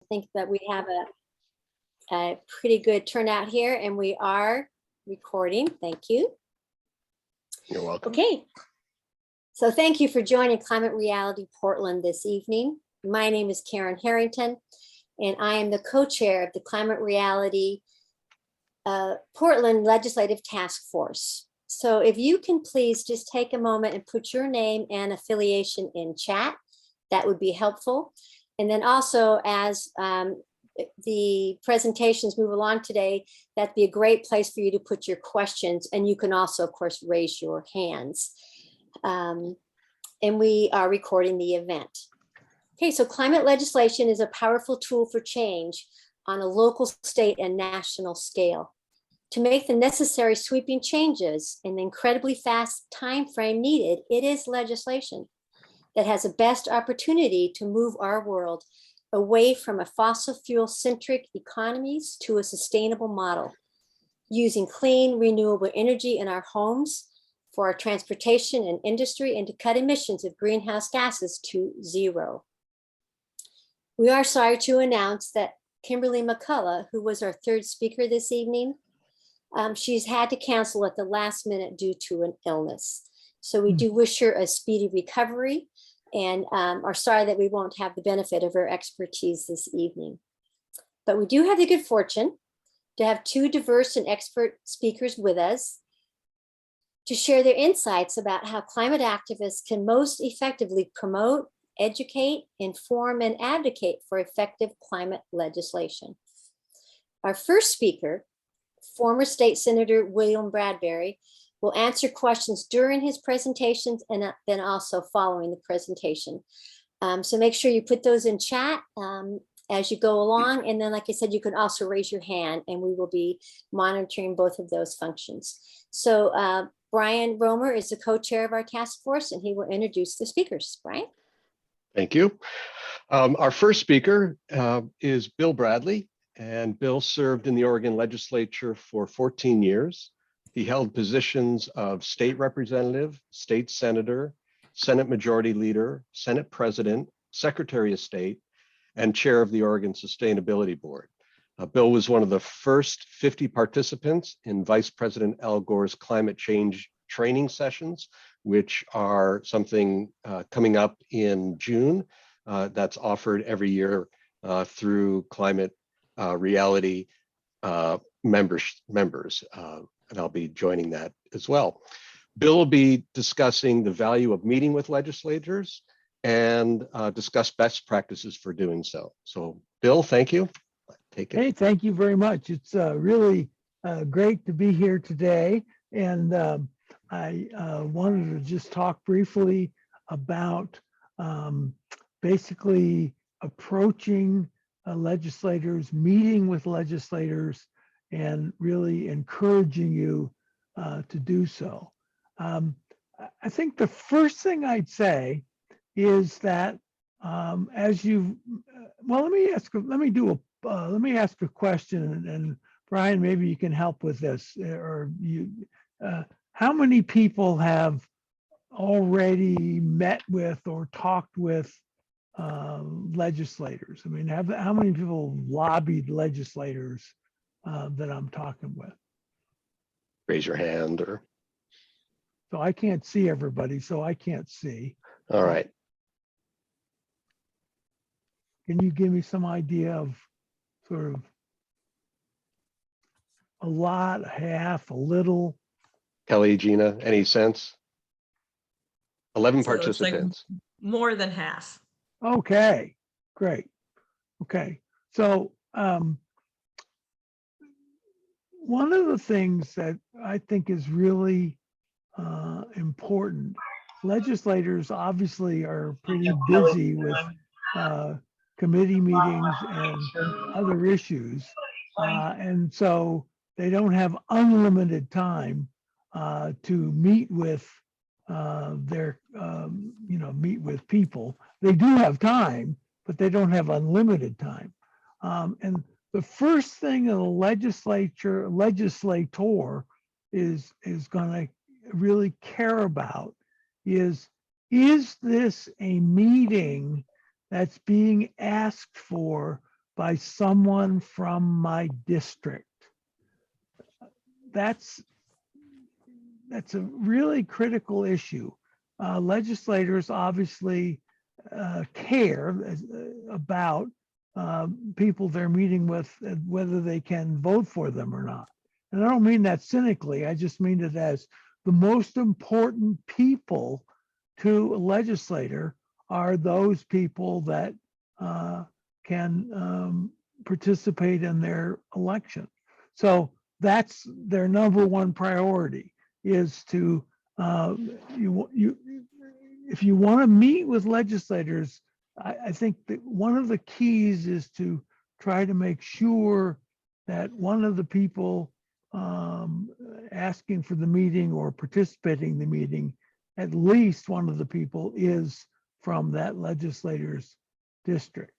think that we have a pretty good turnout here, and we are recording. Thank you. You're welcome. Okay. So thank you for joining Climate Reality Portland this evening. My name is Karen Harrington, and I am the co-chair of the Climate Reality Portland Legislative Task Force. So if you can please just take a moment and put your name and affiliation in chat, that would be helpful. And then also, as the presentations move along today, that'd be a great place for you to put your questions. And you can also, of course, raise your hands. And we are recording the event. Okay, so climate legislation is a powerful tool for change on a local, state, and national scale. To make the necessary sweeping changes in the incredibly fast time frame needed, it is legislation that has the best opportunity to move our world away from a fossil fuel centric economies to a sustainable model, using clean, renewable energy in our homes, for our transportation and industry, and to cut emissions of greenhouse gases to zero. We are sorry to announce that Kimberly McCullough, who was our third speaker this evening, she's had to cancel at the last minute due to an illness. So we do wish her a speedy recovery, and are sorry that we won't have the benefit of her expertise this evening. But we do have the good fortune to have two diverse and expert speakers with us to share their insights about how climate activists can most effectively promote, educate, inform, and advocate for effective climate legislation. Our first speaker, former State Senator William Bradbury, will answer questions during his presentations and then also following the presentation. So make sure you put those in chat as you go along. And then, like I said, you can also raise your hand and we will be monitoring both of those functions. So Brian Romer is the co-chair of our task force, and he will introduce the speakers. Brian? Thank you. Our first speaker is Bill Bradley, and Bill served in the Oregon legislature for 14 years. He held positions of state representative, state senator, Senate majority leader, Senate president, secretary of state, and chair of the Oregon Sustainability Board. Bill was one of the first 50 participants in Vice President Al Gore's climate change training sessions, which are something coming up in June that's offered every year through Climate Reality members. And I'll be joining that as well. Bill will be discussing the value of meeting with legislators and discuss best practices for doing so. So Bill, thank you. Take it. Hey, thank you very much. It's really great to be here today. And I wanted to just talk briefly about basically approaching legislators, meeting with legislators, and really encouraging you to do so. I think the first thing I'd say is that as you, well, let me ask a question, and Brian, maybe you can help with this, or you. How many people have already met with or talked with legislators? I mean, how many people lobbied legislators that I'm talking with? Raise your hand, or. So I can't see everybody, so I can't see. All right. Can you give me some idea of sort of a lot, a half, a little? Kelly, Gina, any sense? 11 So it's like participants. more than half. Okay, great. Okay, so one of the things that I think is really important, legislators obviously are pretty busy with committee meetings and other issues, and so they don't have unlimited time to meet with meet with people. They do have time, but they don't have unlimited time. And the first thing a legislator is going to really care about is this a meeting that's being asked for by someone from my district. That's a really critical issue. Legislators obviously care about people they're meeting with, whether they can vote for them or not. And I don't mean that cynically. I just mean it as the most important people to a legislator are those people that can participate in their election. So that's their number one priority, is to if you want to meet with legislators, I think that one of the keys is to try to make sure that one of the people asking for the meeting or participating in the meeting, at least one of the people is from that legislator's district.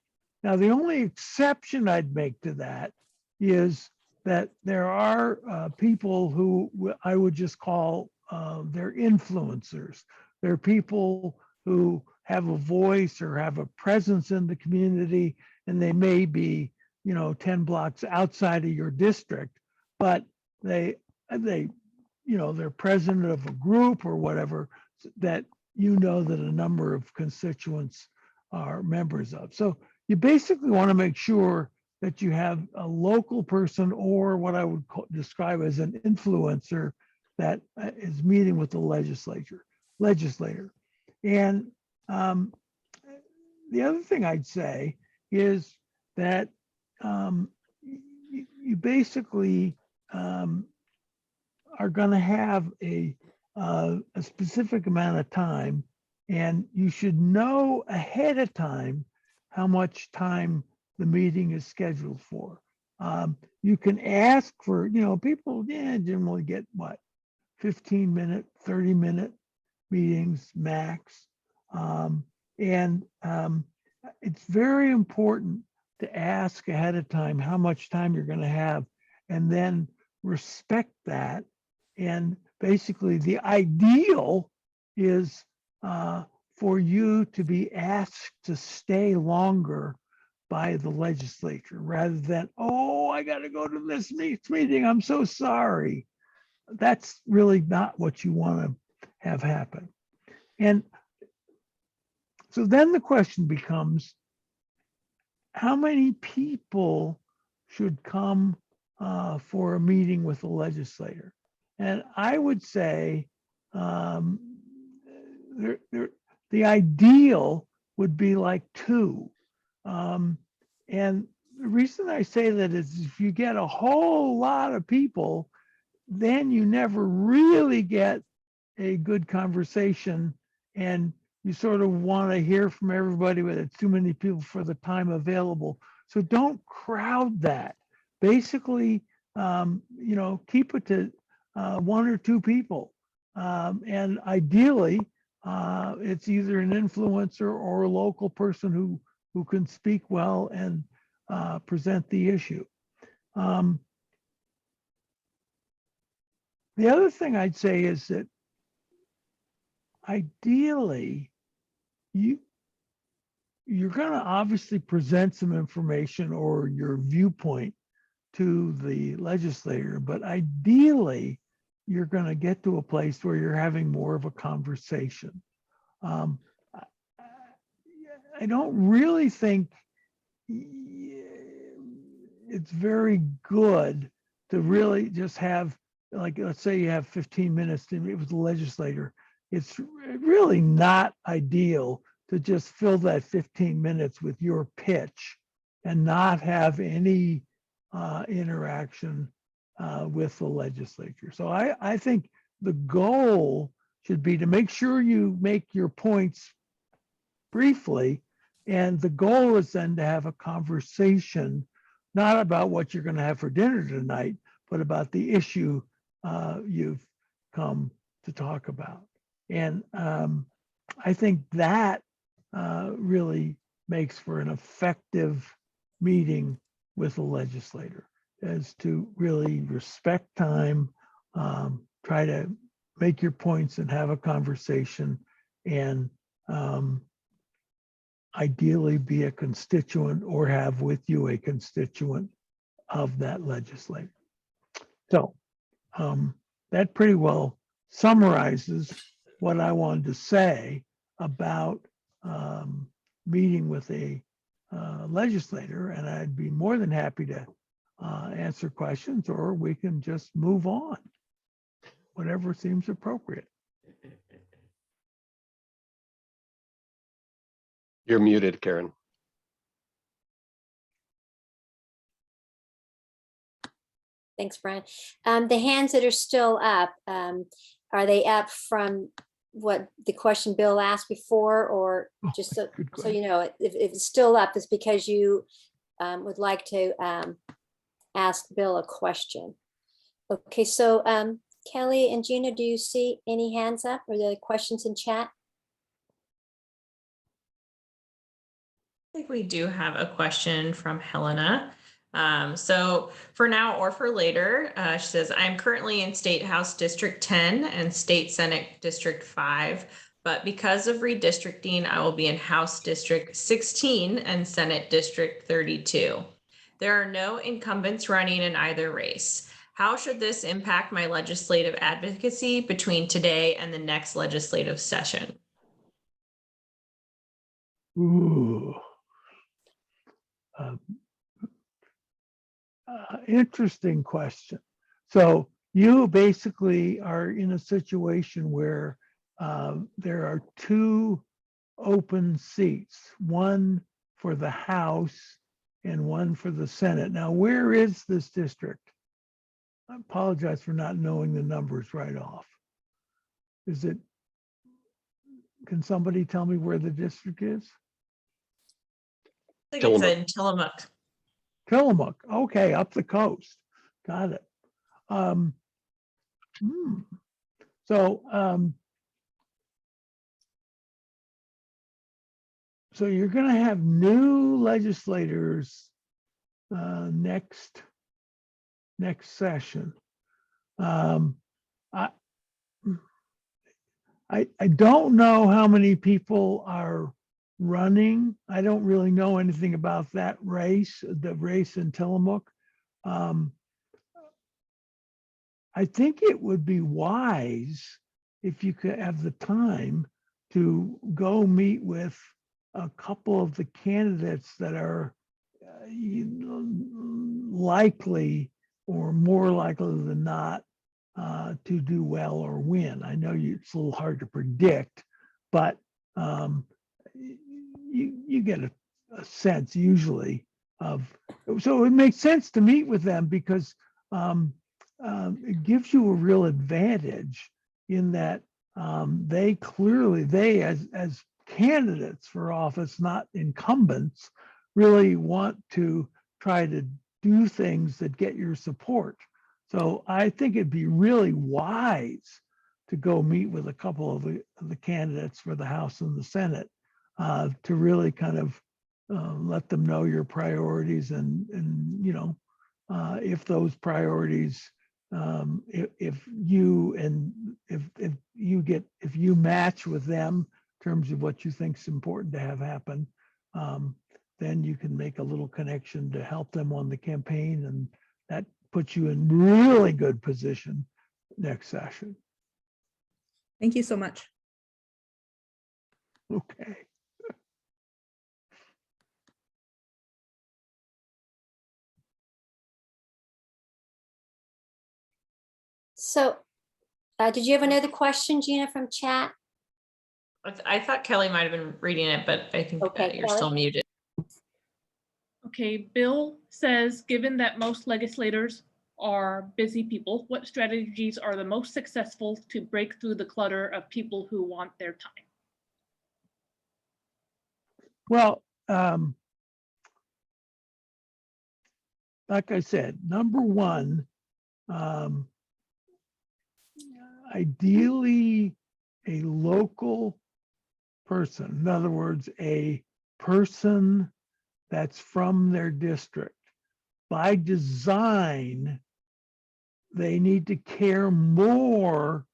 Now, the only exception I'd make to that is that there are people who I would just call they're influencers. They're people who have a voice or have a presence in the community, and they may be, 10 blocks outside of your district, but they're president of a group or whatever that that a number of constituents are members of. So you basically want to make sure that you have a local person, or what I would describe as an influencer, that is meeting with the legislator. And the other thing I'd say is that you basically are going to have a specific amount of time, and you should know ahead of time how much time the meeting is scheduled for. You can ask for, people generally get 15-minute, 30-minute meetings max. It's very important to ask ahead of time how much time you're going to have, and then respect that. And basically the ideal is for you to be asked to stay longer by the legislature, rather than, oh, I got to go to this meeting, I'm so sorry. That's really not what you want to have happen. And so then the question becomes, how many people should come for a meeting with a legislator? And I would say the ideal would be like 2. And the reason I say that is if you get a whole lot of people, then you never really get a good conversation, and you sort of want to hear from everybody, but it's too many people for the time available. So don't crowd that. Basically, keep it to 1 or 2 people. And ideally, it's either an influencer or a local person who can speak well and present the issue. The other thing I'd say is that ideally, you're going to obviously present some information or your viewpoint to the legislator, but ideally, you're going to get to a place where you're having more of a conversation. I don't really think it's very good to really just have, like, let's say you have 15 minutes to meet with the legislator. It's really not ideal to just fill that 15 minutes with your pitch and not have any interaction with the legislature. So I think the goal should be to make sure you make your points briefly, and the goal is then to have a conversation, not about what you're going to have for dinner tonight, but about the issue you've come to talk about. And I think that really makes for an effective meeting with the legislator, is to really respect time, try to make your points and have a conversation. And ideally be a constituent or have with you a constituent of that legislature. So that pretty well summarizes what I wanted to say about meeting with a legislator, and I'd be more than happy to answer questions, or we can just move on, whatever seems appropriate. You're muted, Karen. Thanks, Brian. The hands that are still up, are they up from what the question Bill asked before, or just so, Good so you know, if it's still up, it's because you would like to ask Bill a question. Okay, so Kelly and Gina, do you see any hands up or the questions in chat? I think we do have a question from Helena. So for now or for later, she says, I'm currently in State House District 10 and State Senate District 5, but because of redistricting, I will be in House District 16 and Senate District 32. There are no incumbents running in either race. How should this impact my legislative advocacy between today and the next legislative session? Ooh. Interesting question. So you basically are in a situation where there are two open seats, one for the House and one for the Senate. Now, where is this district? I apologize for not knowing the numbers right off. Is it, can somebody tell me where the district is? I think it's in Tillamook. Tillamook, okay, up the coast. Got it. So you're going to have new legislators next session. I don't know how many people are running. I don't really know anything about that race, the race in Tillamook. I think it would be wise if you could have the time to go meet with a couple of the candidates that are likely or more likely than not to do well or win. I know it's a little hard to predict, but you get a sense usually of, so it makes sense to meet with them because it gives you a real advantage in that they clearly, as candidates for office, not incumbents, really want to try to do things that get your support. So I think it'd be really wise to go meet with a couple of the candidates for the House and the Senate to really kind of let them know your priorities and you know, if those priorities, if you match with them in terms of what you think is important to have happen, then you can make a little connection to help them on the campaign, and that puts you in really good position next session. Thank you so much. Okay. So did you have another question, Gina, from chat? I thought Kelly might have been reading it, but I think Okay, you're Kelly? still muted. Okay, Bill says, given that most legislators are busy people, what strategies are the most successful to break through the clutter of people who want their time? Well, like I said, number one, ideally a local person. In other words, a person that's from their district. By design, they need to care more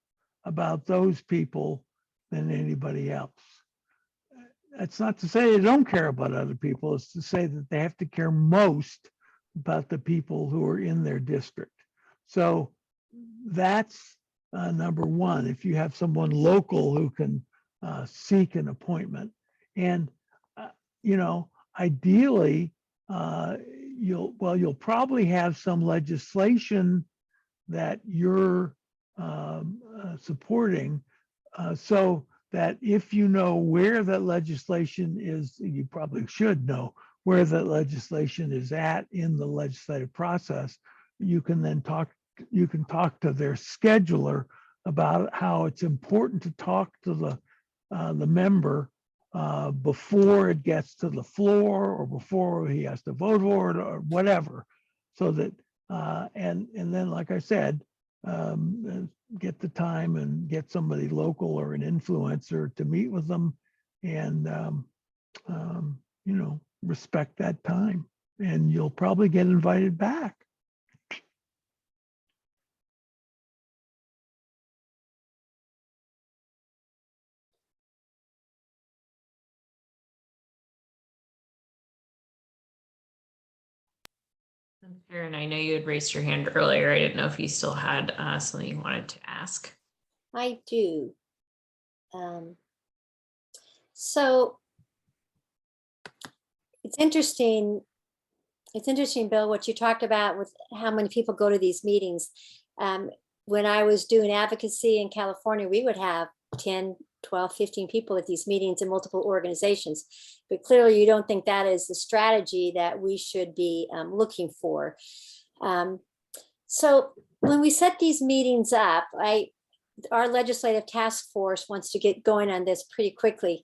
about those people than anybody else. That's not to say they don't care about other people. It's to say that they have to care most about the people who are in their district. So that's number one. If you have someone local who can seek an appointment, and ideally, you'll probably have some legislation that you're supporting, so that if you know where that legislation is, you probably should know where that legislation is at in the legislative process. You can then talk to their scheduler about how it's important to talk to the member before it gets to the floor or before he has to vote for it or whatever. So that, and then, like I said, get the time and get somebody local or an influencer to meet with them, and respect that time, and you'll probably get invited back. Karen, I know you had raised your hand earlier. I didn't know if you still had something you wanted to ask. I do. So it's interesting. It's interesting, Bill, what you talked about with how many people go to these meetings. When I was doing advocacy in California, we would have 10, 12, 15 people at these meetings in multiple organizations. But clearly you don't think that is the strategy that we should be looking for. So when we set these meetings up, our legislative task force wants to get going on this pretty quickly.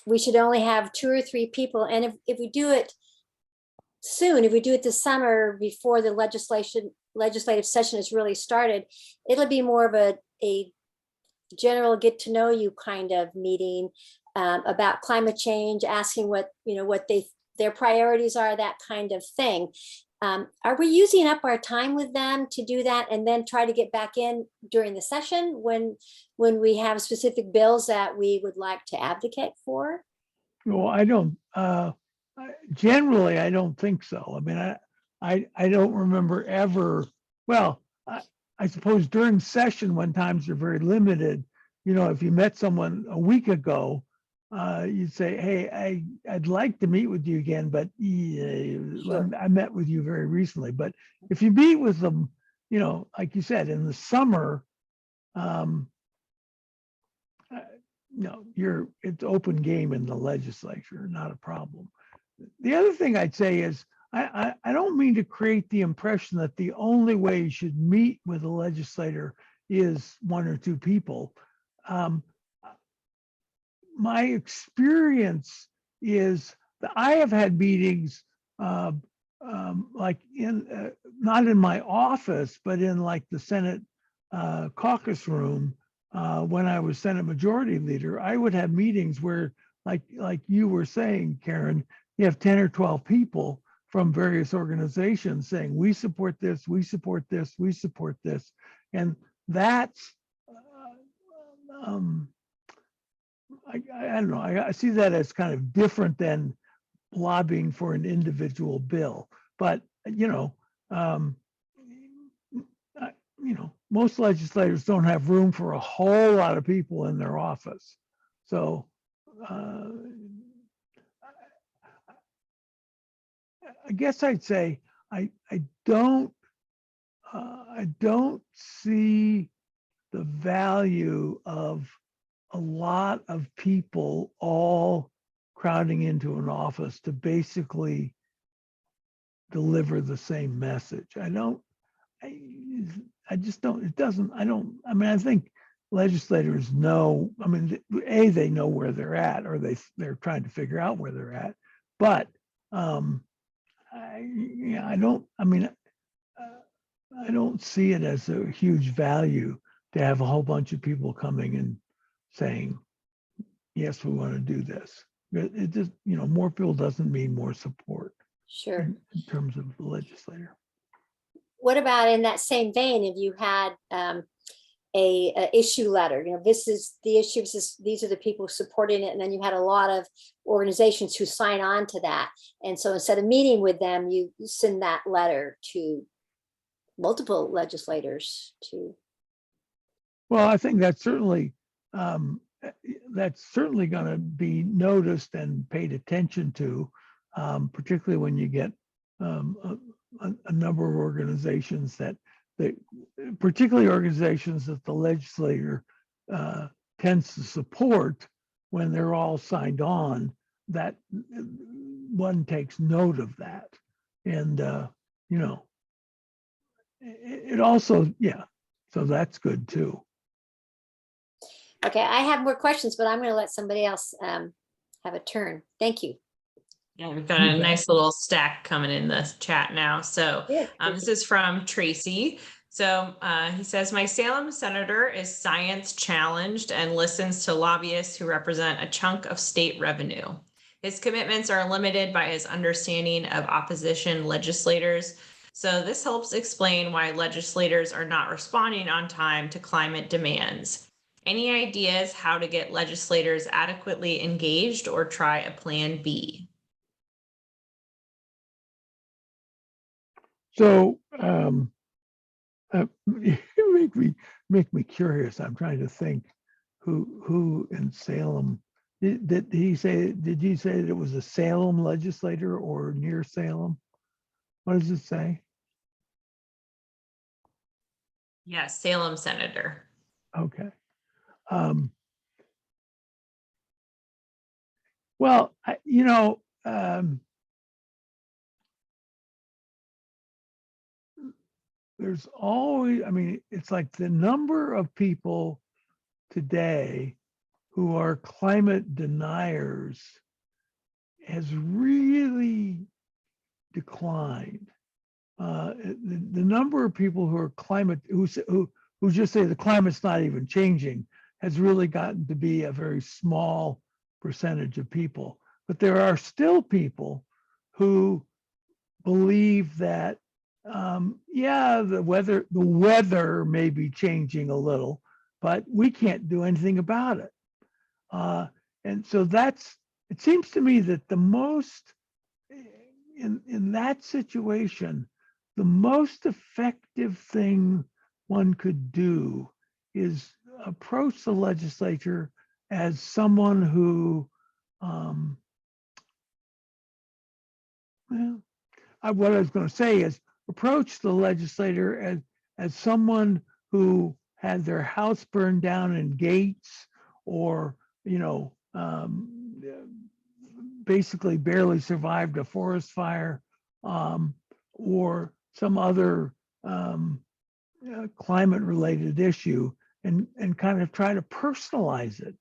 We should only have 2 or 3 people. And if we do it soon, if we do it this summer before the legislative session is really started, it'll be more of a general get to know you kind of meeting about climate change, asking what their priorities are, that kind of thing. Are we using up our time with them to do that and then try to get back in during the session when we have specific bills that we would like to advocate for? Well, I don't, generally, I don't think so. I mean, I don't remember ever, well, I suppose during session when times are very limited, if you met someone a week ago, you'd say, hey, I'd like to meet with you again, but Sure. I met with you very recently. But if you meet with them, like you said, in the summer, it's open game in the legislature, not a problem. The other thing I'd say is, I don't mean to create the impression that the only way you should meet with a legislator is 1 or 2 people. My experience is that I have had meetings like not in my office, but in like the Senate caucus room. When I was Senate Majority Leader, I would have meetings where, like you were saying, Karen, you have 10 or 12 people from various organizations saying, we support this, we support this, we support this. And that's, I don't know, I see that as kind of different than lobbying for an individual bill. But, most legislators don't have room for a whole lot of people in their office. So I guess I'd say I don't see the value of a lot of people all crowding into an office to basically deliver the same message. I just don't, it doesn't, I mean, I think legislators know, I mean, they know where they're at, or they're trying to figure out where they're at. But I don't see it as a huge value to have a whole bunch of people coming and saying, yes, we want to do this. It just, more people doesn't mean more support. Sure. In terms of the legislator. What about in that same vein, if you had a issue letter. You know, this is the issue. These are the people supporting it. And then you had a lot of organizations who sign on to that. And so instead of meeting with them, you send that letter to multiple legislators to. Well, I think that's certainly going to be noticed and paid attention to, particularly when you get a number of organizations that particularly organizations that the legislator tends to support when they're all signed on, that one takes note of that. And, you know, it also, yeah, so that's good too. Okay, I have more questions, but I'm going to let somebody else have a turn. Thank you. Yeah, we've got a nice little stack coming in the chat now. So this is from Tracy. So he says, my Salem senator is science challenged and listens to lobbyists who represent a chunk of state revenue. His commitments are limited by his understanding of opposition legislators. So this helps explain why legislators are not responding on time to climate demands. Any ideas how to get legislators adequately engaged or try a plan B? So you make me curious. I'm trying to think who in Salem did you say that it was a Salem legislator or near Salem? What does it say? Yes, Salem senator. Okay. Well, you know, there's always, I mean, it's like the number of people today who are climate deniers has really declined. The number of people who are who just say the climate's not even changing has really gotten to be a very small percentage of people. But there are still people who believe that yeah, the weather may be changing a little, but we can't do anything about it. And so it seems to me that the most, in that situation, the most effective thing one could do is approach the legislature as someone who, well, what I was going to say is approach the legislator as someone who had their house burned down in Gates, or, you know, basically barely survived a forest fire, or some other climate related issue, and kind of try to personalize it.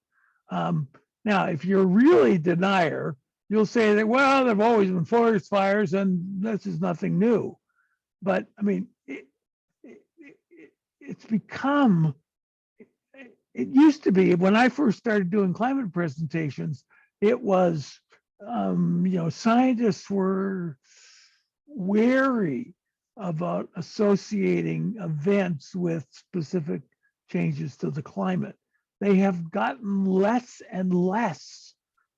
Now, if you're really a denier, you'll say that, well, there've always been forest fires and this is nothing new. But I mean, it's become, it used to be, when I first started doing climate presentations, it was, you know, scientists were wary about associating events with specific changes to the climate. They have gotten less and less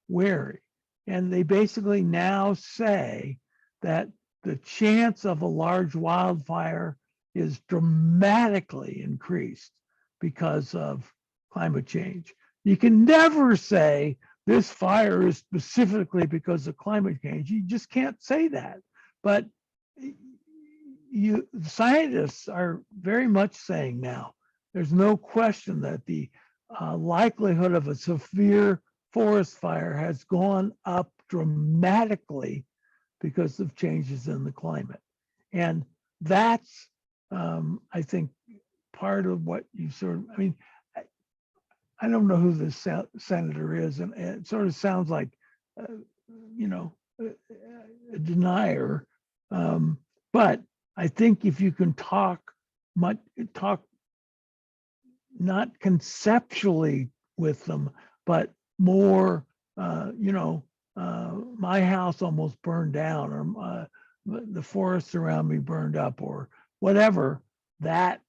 wary. And they basically now say that the chance of a large wildfire is dramatically increased because of climate change. You can never say this fire is specifically because of climate change. You just can't say that. But scientists are very much saying now, there's no question that the likelihood of a severe forest fire has gone up dramatically because of changes in the climate. And that's, I think, part of what you sort of, I mean, I don't know who this senator is, and it sort of sounds like, you know, a denier. But I think if you can talk not conceptually with them, but more, you know, my house almost burned down, or the forests around me burned up, or whatever, that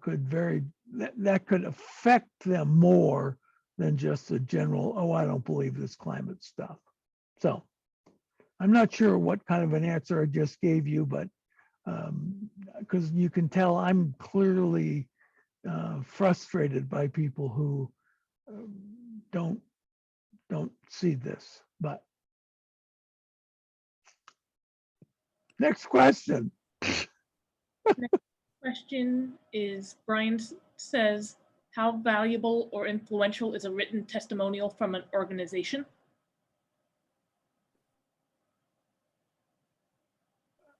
could very that could affect them more than just a general, oh, I don't believe this climate stuff. So I'm not sure what kind of an answer I just gave you, but because you can tell I'm clearly frustrated by people who don't see this. But next question. Question is, Brian says, how valuable or influential is a written testimonial from an organization?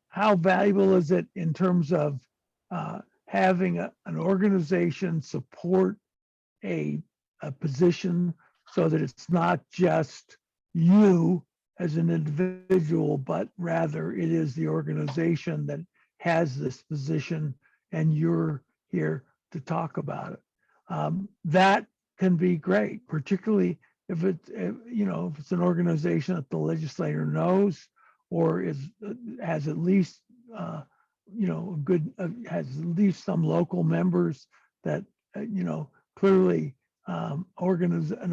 How valuable is it in terms of having an organization support a position so that it's not just you as an individual, but rather it is the organization that has this position and you're here to talk about it. That can be great, particularly if it's, if it's an organization that the legislator knows or has at least, has at least some local members that, clearly an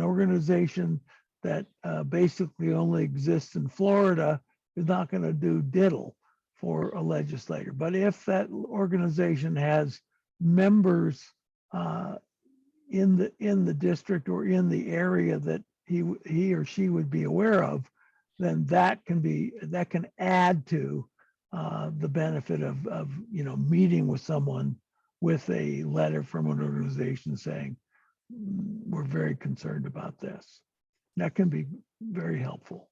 organization that basically only exists in Florida is not going to do diddle for a legislator. But if that organization has members in the district or in the area that he or she would be aware of, then that can add to the benefit of meeting with someone with a letter from an organization saying, we're very concerned about this. That can be very helpful.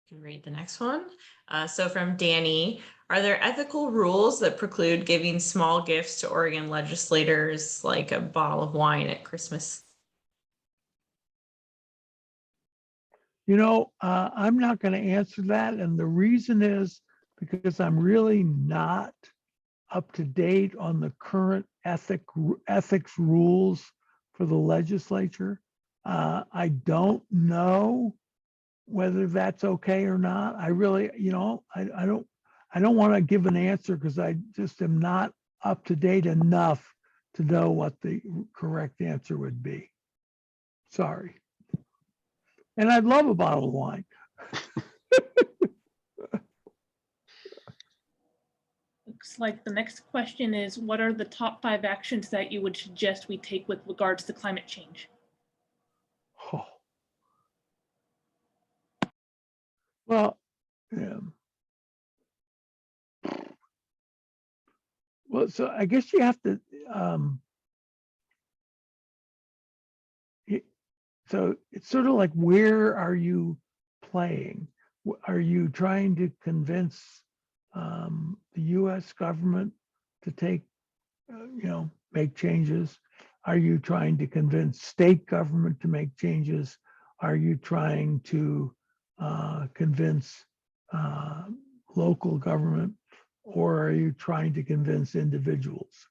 Can read the next one. So from Danny, are there ethical rules that preclude giving small gifts to Oregon legislators, like a bottle of wine at Christmas? I'm not going to answer that. And the reason is because I'm really not up to date on the current ethics rules for the legislature. I don't know whether that's okay or not. I really, I don't want to give an answer because I just am not up to date enough to know what the correct answer would be. Sorry. And I'd love a bottle of wine. Looks like the next question is, what are the top 5 actions that you would suggest we take with regards to climate change? Oh. Well, yeah. Well, so I guess you have to, so it's sort of like, where are you playing? Are you trying to convince the US government to take, make changes? Are you trying to convince state government to make changes? Are you trying to convince local government, or are you trying to convince individuals?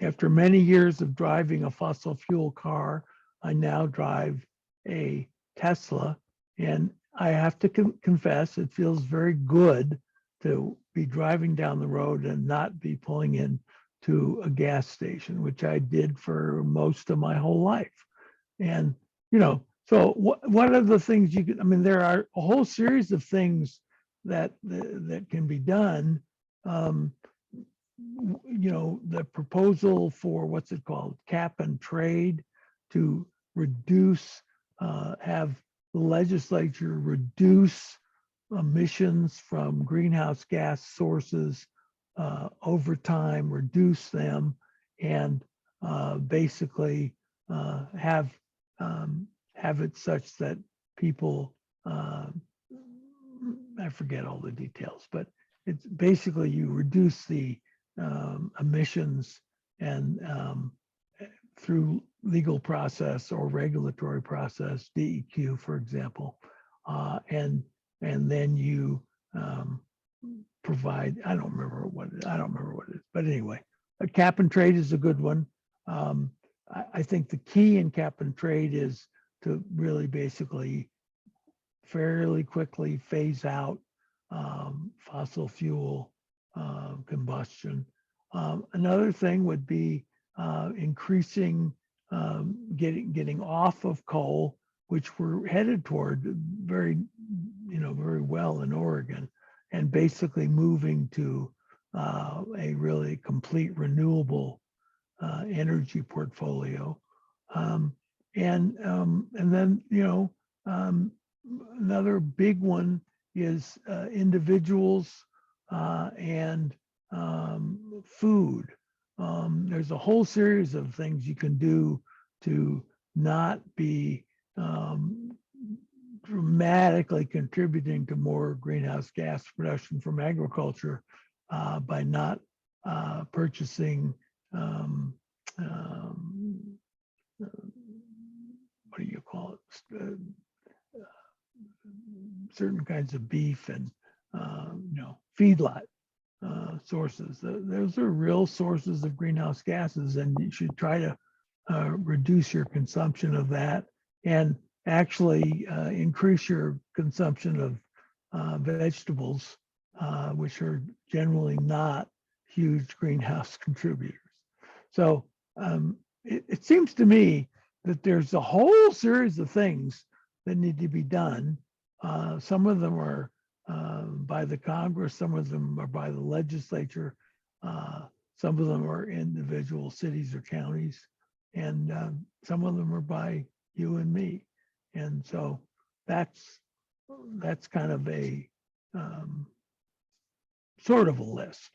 After many years of driving a fossil fuel car, I now drive a Tesla, and I have to confess, it feels very good to be driving down the road and not be pulling in to a gas station, which I did for most of my whole life. And, so what are the things you can, there are a whole series of things that can be done. The proposal for what's it called, cap and trade, to reduce, have the legislature reduce emissions from greenhouse gas sources over time, reduce them, and basically have it such that people, I forget all the details, but it's basically you reduce the emissions and through legal process or regulatory process, DEQ, for example, and then you provide, I don't remember what it is, but anyway, a cap and trade is a good one. I think the key in cap and trade is to really basically fairly quickly phase out fossil fuel combustion. Another thing would be increasing, getting off of coal, which we're headed toward very well in Oregon, and basically moving to a really complete renewable energy portfolio. And then, another big one is individuals and food. There's a whole series of things you can do to not be dramatically contributing to more greenhouse gas production from agriculture by not purchasing what do you call it? Certain kinds of beef and feedlot sources. Those are real sources of greenhouse gases, and you should try to reduce your consumption of that, and actually increase your consumption of vegetables, which are generally not huge greenhouse contributors. So it seems to me that there's a whole series of things that need to be done. Some of them are by the Congress, some of them are by the legislature, some of them are individual cities or counties, and some of them are by you and me. And so that's kind of a sort of a list.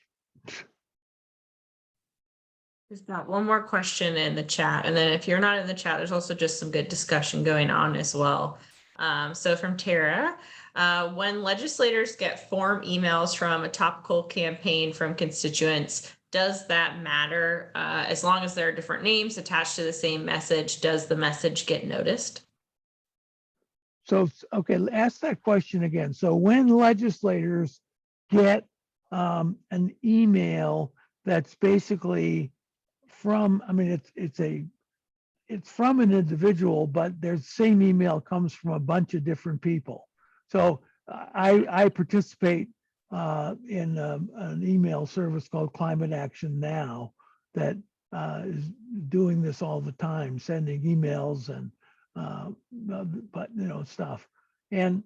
We've got one more question in the chat, and then if you're not in the chat, there's also just some good discussion going on as well. So from Tara, when legislators get form emails from a topical campaign from constituents, does that matter? As long as there are different names attached to the same message, does the message get noticed? So, okay, ask that question again. So when legislators get an email that's basically from, I mean, it's from an individual, but their same email comes from a bunch of different people. So I participate in an email service called Climate Action Now that is doing this all the time, sending emails and but stuff. And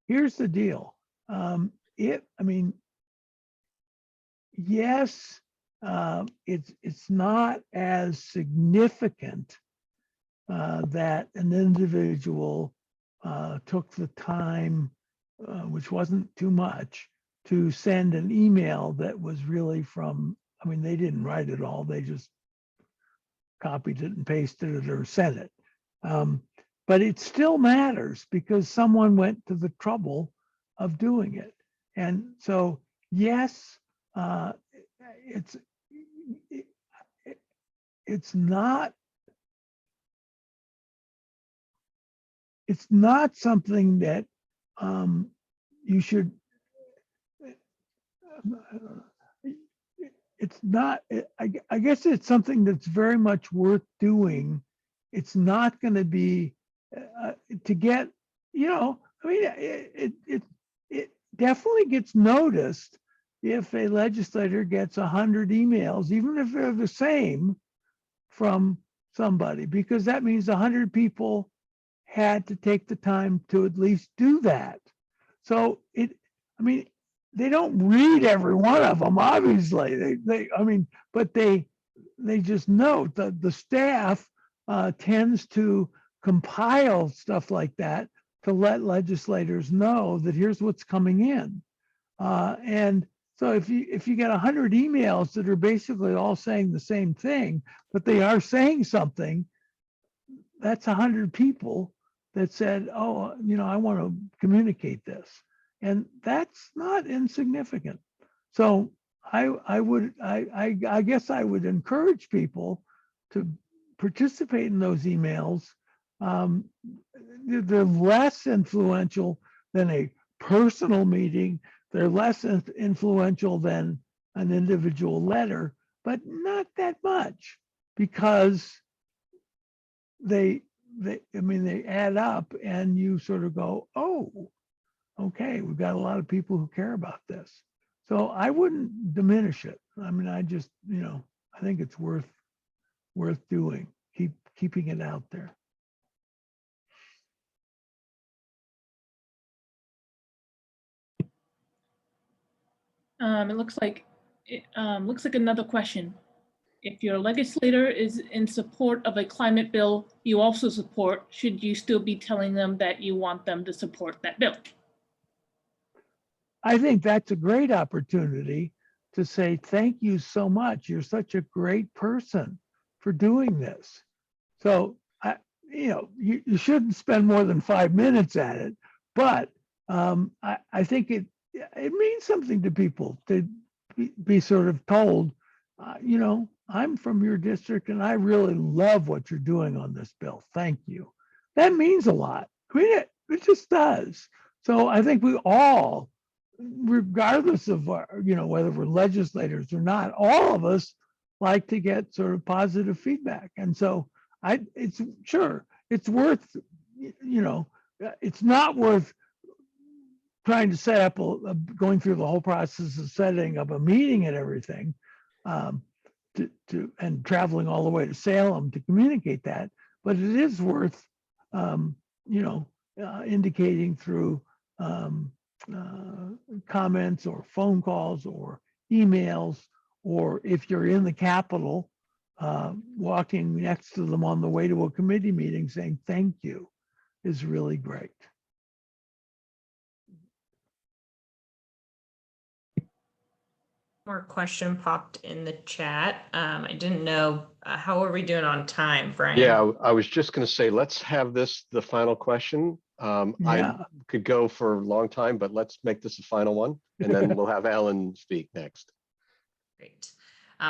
here's the deal. Yes, it's not as significant that an individual took the time, which wasn't too much, to send an email that was really from, they didn't write it all, they just copied it and pasted it or sent it. But it still matters because someone went to the trouble of doing it. And so, yes, it's not something that you should, it's not, I guess it's something that's very much worth doing. It's not going to be to get, it definitely gets noticed if a legislator gets 100 emails, even if they're the same, from somebody, because that means 100 people had to take the time to at least do that. So they don't read every one of them, obviously. But they just note that the staff tends to compile stuff like that to let legislators know that here's what's coming in. And so if you get 100 emails that are basically all saying the same thing, but they are saying something, that's 100 people that said, oh, I want to communicate this. And that's not insignificant. So I guess I would encourage people to participate in those emails. They're less influential than a personal meeting. They're less influential than an individual letter, but not that much, because they add up, and you sort of go, oh, okay, we've got a lot of people who care about this. So I wouldn't diminish it. I mean, I just, I think it's worth doing, keeping it out there. It looks like another question. If your legislator is in support of a climate bill you also support, should you still be telling them that you want them to support that bill? I think that's a great opportunity to say, thank you so much. You're such a great person for doing this. So, you shouldn't spend more than 5 minutes at it, but I think it means something to people to be sort of told, I'm from your district and I really love what you're doing on this bill. Thank you. That means a lot. I mean, it just does. So I think we all, regardless of whether we're legislators or not, all of us like to get sort of positive feedback. And so it's worth, it's not worth trying to set up going through the whole process of setting up a meeting and everything, and traveling all the way to Salem to communicate that. But it is worth, indicating through comments or phone calls or emails, or if you're in the Capitol, walking next to them on the way to a committee meeting saying thank you is really great. More question popped in the chat. I didn't know, how are we doing on time, Brian? Yeah, I was just going to say, let's have this the final question. I could go for a long time, but let's make this a final one, and then we'll have Alan speak next. Great.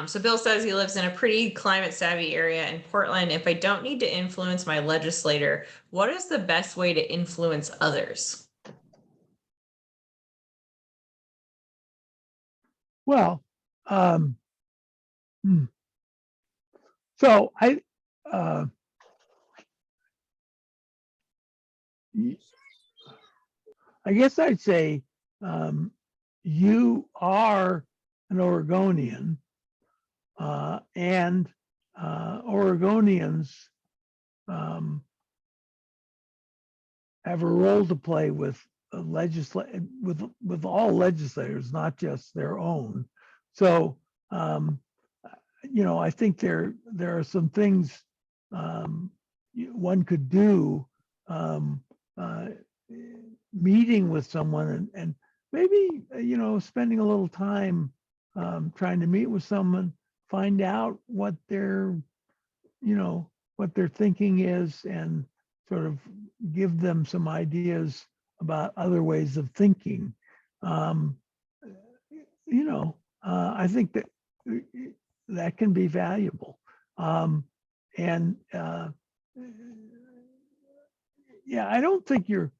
So Bill says he lives in a pretty climate savvy area in Portland. If I don't need to influence my legislator, what is the best way to influence others? Well, so I guess I'd say you are an Oregonian, and Oregonians have a role to play with with all legislators, not just their own. So I think there are some things one could do, meeting with someone and maybe spending a little time trying to meet with someone, find out what their thinking is, and sort of give them some ideas about other ways of thinking. I think that can be valuable. And I don't think you're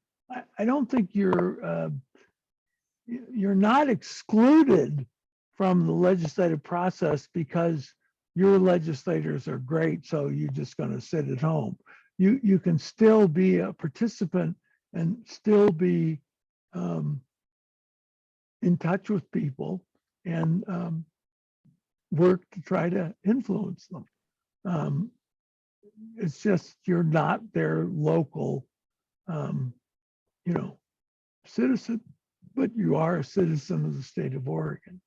not excluded from the legislative process because your legislators are great, so you're just going to sit at home. You can still be a participant and still be in touch with people and work to try to influence them. It's just you're not their local, citizen, but you are a citizen of the state of Oregon.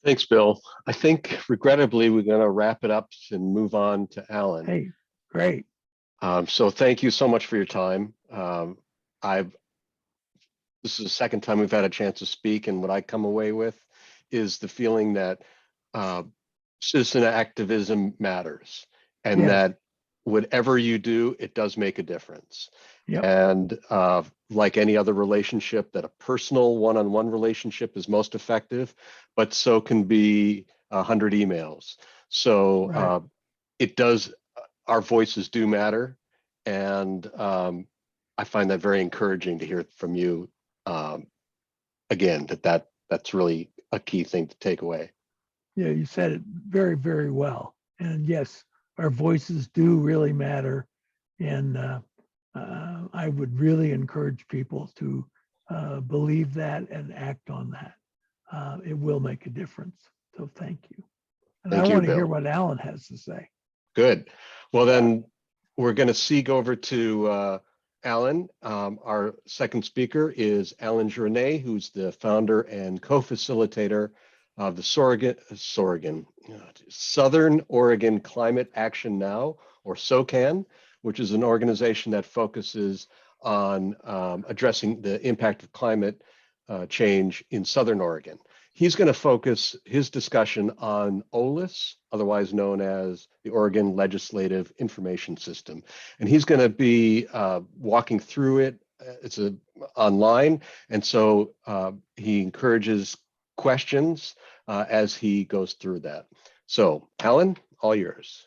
Thanks, Bill. I think, regrettably, we're going to wrap it up and move on to Alan. Hey, great. So thank you so much for your time. This is the second time we've had a chance to speak, and what I come away with is the feeling that citizen activism matters, and that whatever you do, it does make a difference. Yep. And like any other relationship, that a personal one-on-one relationship is most effective, but so can be 100 emails. So Right. It does, our voices do matter. And I find that very encouraging to hear from you again, that's really a key thing to take away. Yeah, you said it very, very well. And yes, our voices do really matter. And I would really encourage people to believe that and act on that. It will make a difference. So thank you. And Thank I you, want to hear Bill. what Alan has to say. Good. Well, then we're going to go over to Alan. Our second speaker is Alan Journet, who's the founder and co-facilitator of the Southern Oregon Climate Action Now, or SOCAN, which is an organization that focuses on addressing the impact of climate change in Southern Oregon. He's going to focus his discussion on OLIS, otherwise known as the Oregon Legislative Information System. And he's going to be walking through it. It's online. And so he encourages questions as he goes through that. So Alan, all yours.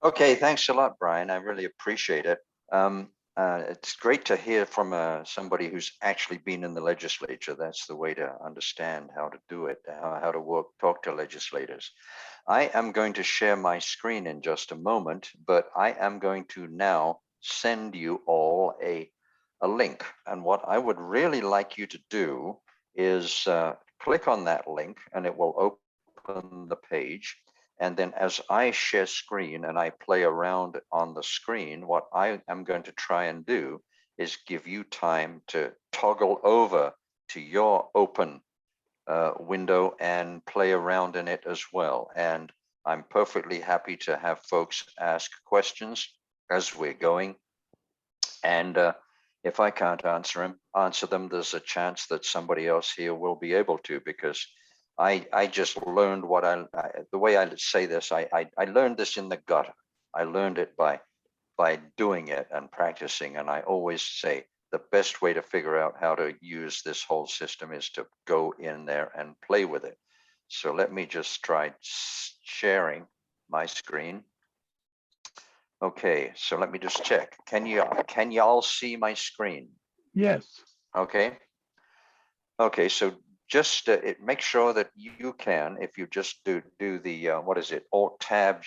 Okay, thanks a lot, Brian. I really appreciate it. It's great to hear from somebody who's actually been in the legislature. That's the way to understand how to do it, how to talk to legislators. I am going to share my screen in just a moment, but I am going to now send you all a link. And what I would really like you to do is click on that link and it will open the page. And then as I share screen and I play around on the screen, what I am going to try and do is give you time to toggle over to your open window and play around in it as well. And I'm perfectly happy to have folks ask questions as we're going. And if I can't answer them, there's a chance that somebody else here will be able to, because I just learned what the way I say this, I learned this in the gut. I learned it by doing it and practicing. And I always say the best way to figure out how to use this whole system is to go in there and play with it. So let me just try sharing my screen. Okay, so let me just check. Can you all see my screen? Yes. Okay. Okay, so just make sure that you can, if you just do the Alt-Tab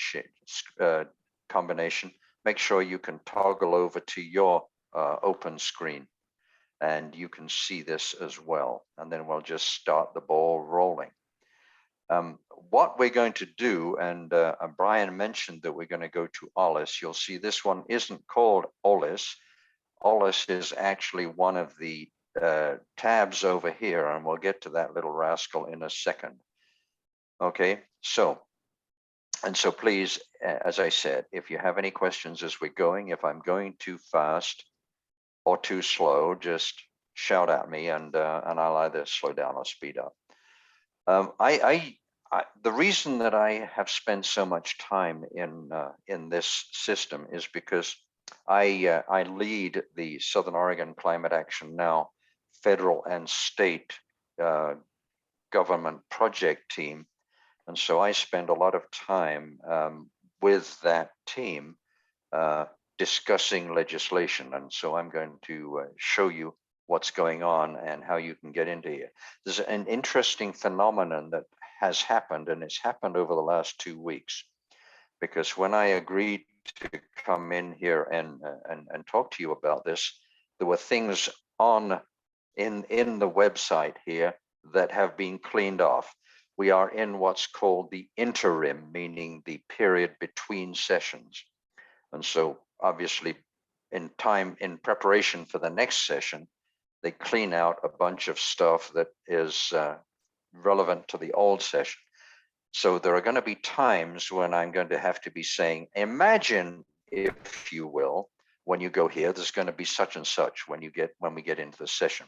combination, make sure you can toggle over to your open screen and you can see this as well. And then we'll just start the ball rolling. What we're going to do, and Brian mentioned that we're going to go to OLIS. You'll see this one isn't called OLIS. OLIS is actually one of the tabs over here, and we'll get to that little rascal in a second. Okay, so please, as I said, if you have any questions as we're going, if I'm going too fast or too slow, just shout at me and I'll either slow down or speed up. The reason that I have spent so much time in this system is because I lead the Southern Oregon Climate Action Now federal and state government project team. And so I spend a lot of time with that team discussing legislation. And so I'm going to show you what's going on and how you can get into here. There's an interesting phenomenon that has happened, and it's happened over the last 2 weeks, because when I agreed to come in here and talk to you about this, there were things in the website here that have been cleaned off. We are in what's called the interim, meaning the period between sessions. And so obviously in preparation for the next session, they clean out a bunch of stuff that is relevant to the old session. So there are going to be times when I'm going to have to be saying, imagine, if you will, when you go here, there's going to be such and such when we get into the session.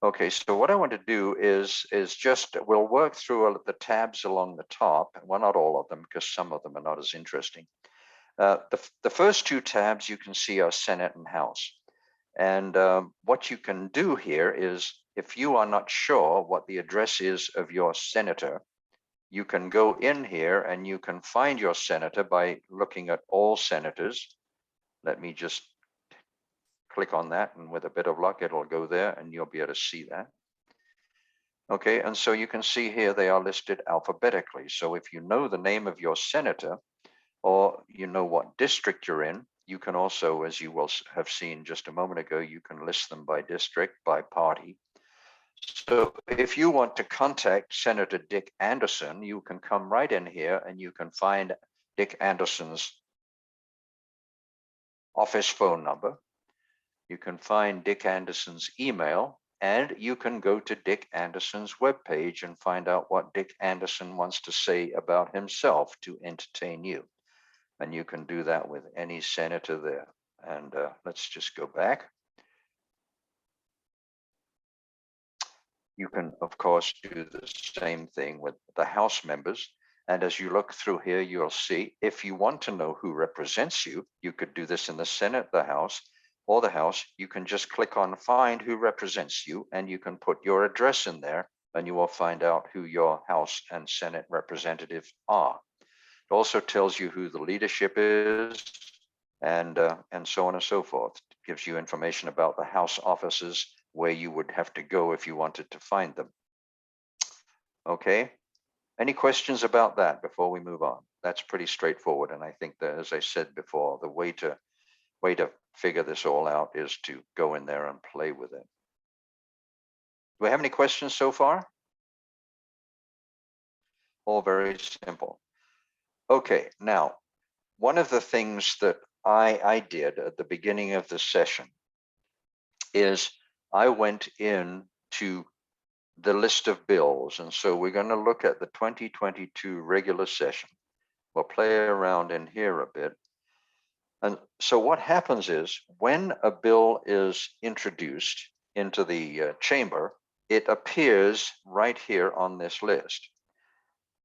Okay, so what I want to do is just, we'll work through the tabs along the top. Well, not all of them, because some of them are not as interesting. The first two tabs you can see are Senate and House. And what you can do here is, if you are not sure what the address is of your senator, you can go in here and you can find your senator by looking at all senators. Let me just click on that, and with a bit of luck, it'll go there and you'll be able to see that. Okay, and so you can see here they are listed alphabetically. So if you know the name of your senator, or you know what district you're in, you can also, as you will have seen just a moment ago, you can list them by district, by party. So if you want to contact Senator Dick Anderson, you can come right in here and you can find Dick Anderson's office phone number. You can find Dick Anderson's email, and you can go to Dick Anderson's webpage and find out what Dick Anderson wants to say about himself to entertain you. And you can do that with any senator there. And let's just go back. You can, of course, do the same thing with the House members. And as you look through here, you'll see if you want to know who represents you, you could do this in the Senate, the House, or the House. You can just click on find who represents you, and you can put your address in there, and you will find out who your House and Senate representatives are. It also tells you who the leadership is, and so on and so forth. It gives you information about the House offices, where you would have to go if you wanted to find them. Okay, any questions about that before we move on? That's pretty straightforward. And I think that, as I said before, the way to figure this all out is to go in there and play with it. Do we have any questions so far? All very simple. Okay, now, one of the things that I did at the beginning of the session is I went in to the list of bills. And so we're going to look at the 2022 regular session. We'll play around in here a bit. And so what happens is when a bill is introduced into the chamber, it appears right here on this list.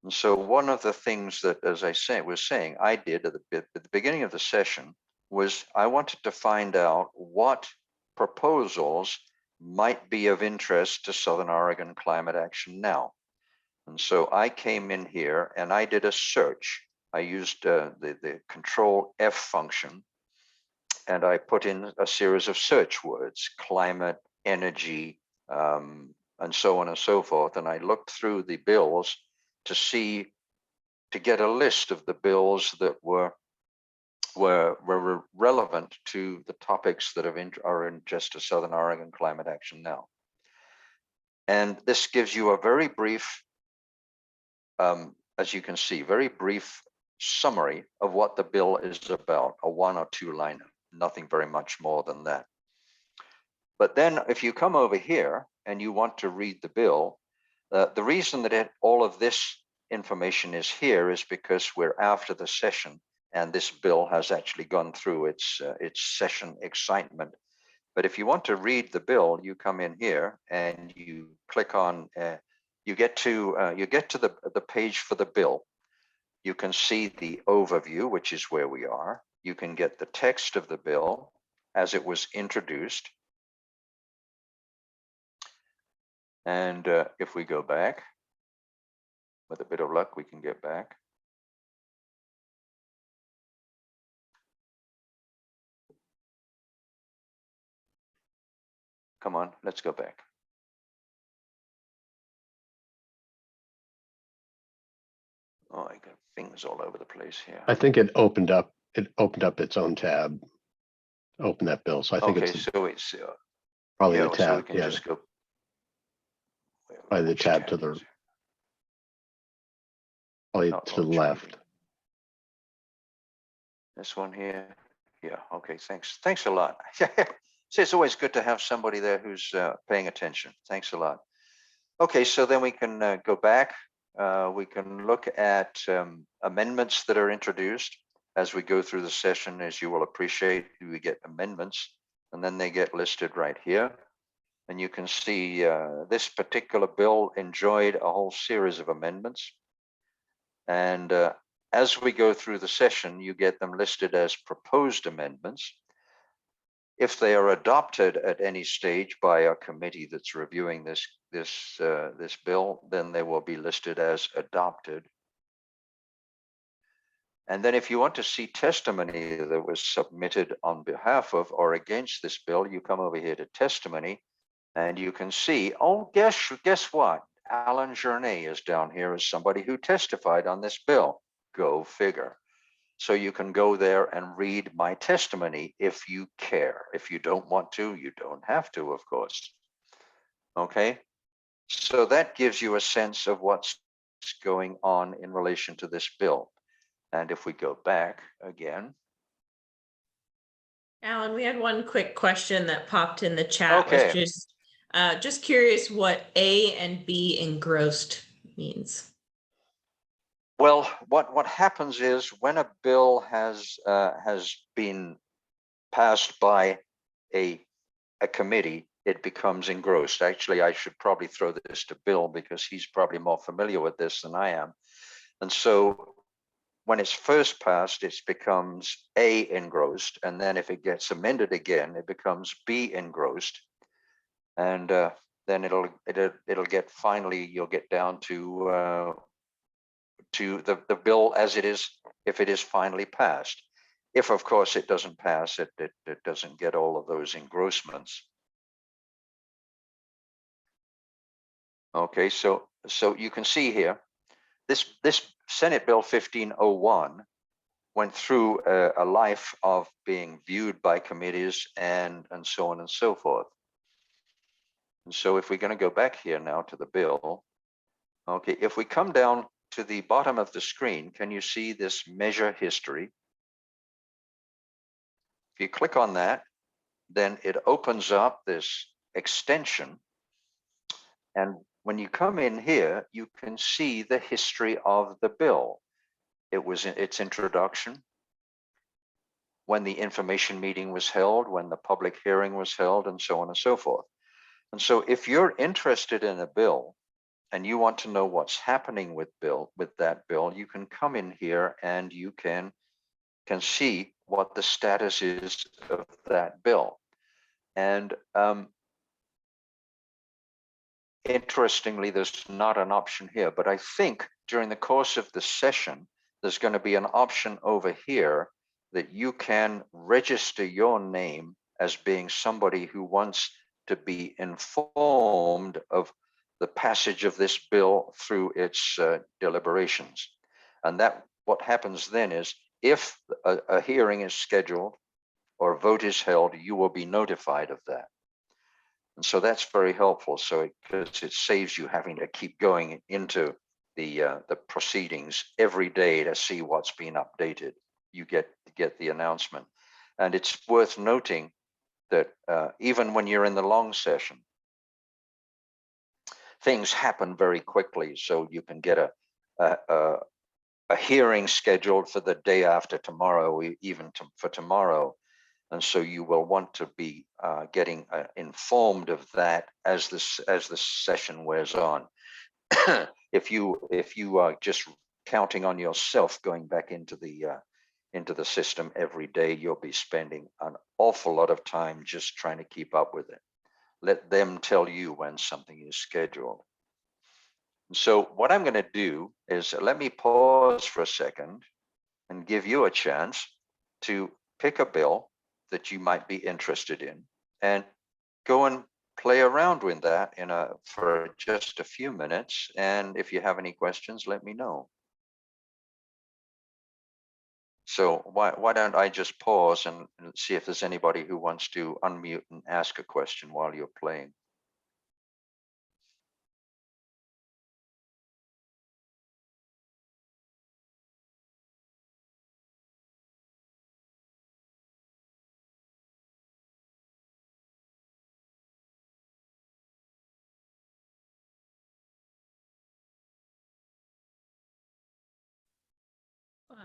And so one of the things that, as I was saying, I did at the beginning of the session was I wanted to find out what proposals might be of interest to Southern Oregon Climate Action Now. And so I came in here and I did a search. I used the Control F function, and I put in a series of search words: climate, energy, and so on and so forth. And I looked through the bills to get a list of the bills that were relevant to the topics that are in just a Southern Oregon Climate Action Now. And this gives you a very brief, as you can see, very brief summary of what the bill is about, a 1 or 2 liner, nothing very much more than that. But then if you come over here and you want to read the bill, the reason that all of this information is here is because we're after the session, and this bill has actually gone through its session excitement. But if you want to read the bill, you come in here and you click on, you get to the page for the bill. You can see the overview, which is where we are. You can get the text of the bill as it was introduced. And if we go back, with a bit of luck, we can get back. Come on, let's go back. Oh, I got things all over the place here. I think it opened up its own tab. Open that bill. So I think Okay, it's so it's probably the so we tab. can Yeah, just go probably the which tab to the is it? probably Not to the launch left. meeting. This one here. Yeah, okay, thanks a lot. So it's always good to have somebody there who's paying attention. Thanks a lot. Okay, so then we can go back. We can look at amendments that are introduced as we go through the session. As you will appreciate, we get amendments, and then they get listed right here. And you can see this particular bill enjoyed a whole series of amendments. And as we go through the session, you get them listed as proposed amendments. If they are adopted at any stage by a committee that's reviewing this bill, then they will be listed as adopted. And then if you want to see testimony that was submitted on behalf of or against this bill, you come over here to testimony, and you can see, oh, guess what? Alan Journet is down here as somebody who testified on this bill. Go figure. So you can go there and read my testimony if you care. If you don't want to, you don't have to, of course. Okay, so that gives you a sense of what's going on in relation to this bill. And if we go back again. Alan, we had one quick question that popped in the chat, Okay. which is just curious what A and B engrossed means. Well, what happens is when a bill has been passed by a committee, it becomes engrossed. Actually, I should probably throw this to Bill because he's probably more familiar with this than I am. And so when it's first passed, it becomes A engrossed, and then if it gets amended again, it becomes B engrossed, and then it'll get finally you'll get down to the bill as it is if it is finally passed. If of course it doesn't pass, it doesn't get all of those engrossments. Okay, so you can see here, this Senate Bill 1501 went through a life of being viewed by committees and so on and so forth. And so if we're going to go back here now to the bill, okay, if we come down to the bottom of the screen, can you see this measure history? If you click on that, then it opens up this extension. And when you come in here, you can see the history of the bill. It was in its introduction, when the information meeting was held, when the public hearing was held, and so on and so forth. And so if you're interested in a bill and you want to know what's happening with that bill, you can come in here and you can see what the status is of that bill. And interestingly, there's not an option here, but I think during the course of the session, there's going to be an option over here that you can register your name as being somebody who wants to be informed of the passage of this bill through its deliberations. And that what happens then is if a hearing is scheduled or a vote is held, you will be notified of that. And so that's very helpful. So because it saves you having to keep going into the proceedings every day to see what's been updated. You get the announcement. And it's worth noting that even when you're in the long session, things happen very quickly. So you can get a hearing scheduled for the day after tomorrow, even for tomorrow. And so you will want to be getting informed of that as the session wears on. If you are just counting on yourself going back into the system every day, you'll be spending an awful lot of time just trying to keep up with it. Let them tell you when something is scheduled. So what I'm going to do is let me pause for a second and give you a chance to pick a bill that you might be interested in and go and play around with that for just a few minutes. And if you have any questions, let me know. So why don't I just pause and see if there's anybody who wants to unmute and ask a question while you're playing.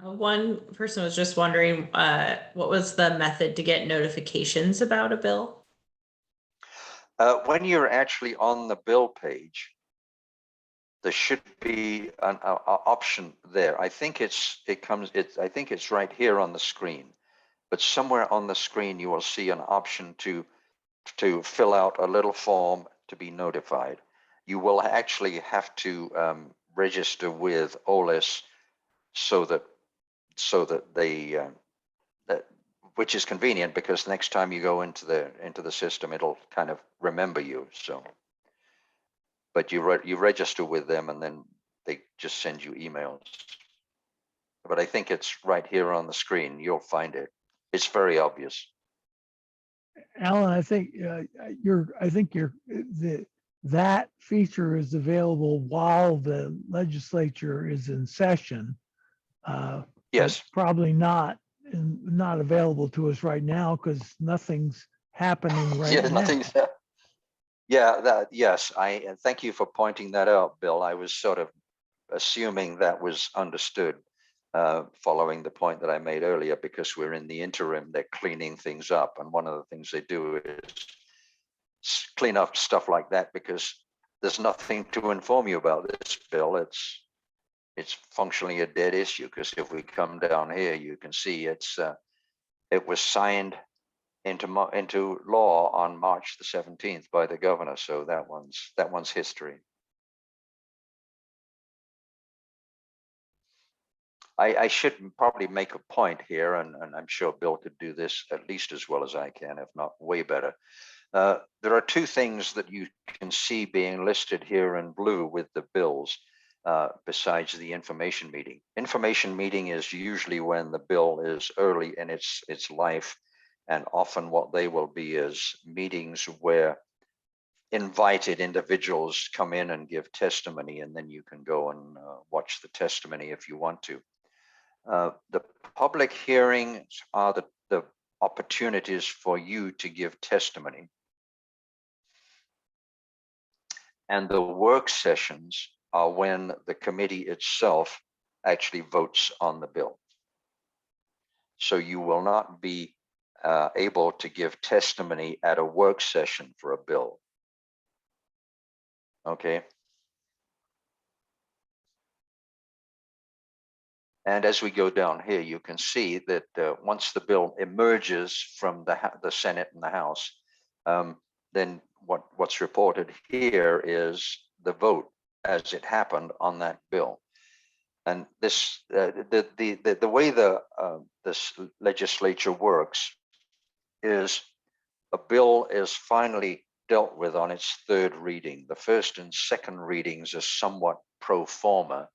One person was just wondering what was the method to get notifications about a bill? When you're actually on the bill page, there should be an option there. I think it's right here on the screen, but somewhere on the screen you will see an option to fill out a little form to be notified. You will actually have to register with OLIS so that they which is convenient because next time you go into the system, it'll kind of remember you. So but you register with them and then they just send you emails. But I think it's right here on the screen. You'll find it. It's very obvious. Alan, I think that feature is available while the legislature is in session. Yes. But probably not available to us right now because nothing's happening right Yeah, now. nothing's. Yeah, yes. And thank you for pointing that out, Bill. I was sort of assuming that was understood, following the point that I made earlier, because we're in the interim, they're cleaning things up. And one of the things they do is clean up stuff like that, because there's nothing to inform you about this, Bill. It's functionally a dead issue, because if we come down here, you can see it was signed into law on March the 17th by the governor. So that one's history. I should probably make a point here, and I'm sure Bill could do this at least as well as I can, if not way better. There are two things that you can see being listed here in blue with the bills, besides the information meeting. Information meeting is usually when the bill is early in its life, and often what they will be is meetings where invited individuals come in and give testimony, and then you can go and watch the testimony if you want to. The public hearings are the opportunities for you to give testimony. And the work sessions are when the committee itself actually votes on the bill. So you will not be able to give testimony at a work session for a bill. Okay. And as we go down here, you can see that once the bill emerges from the Senate and the House, then what's reported here is the vote as it happened on that bill. And this the way this legislature works is a bill is finally dealt with on its third reading. The first and second readings are somewhat pro forma.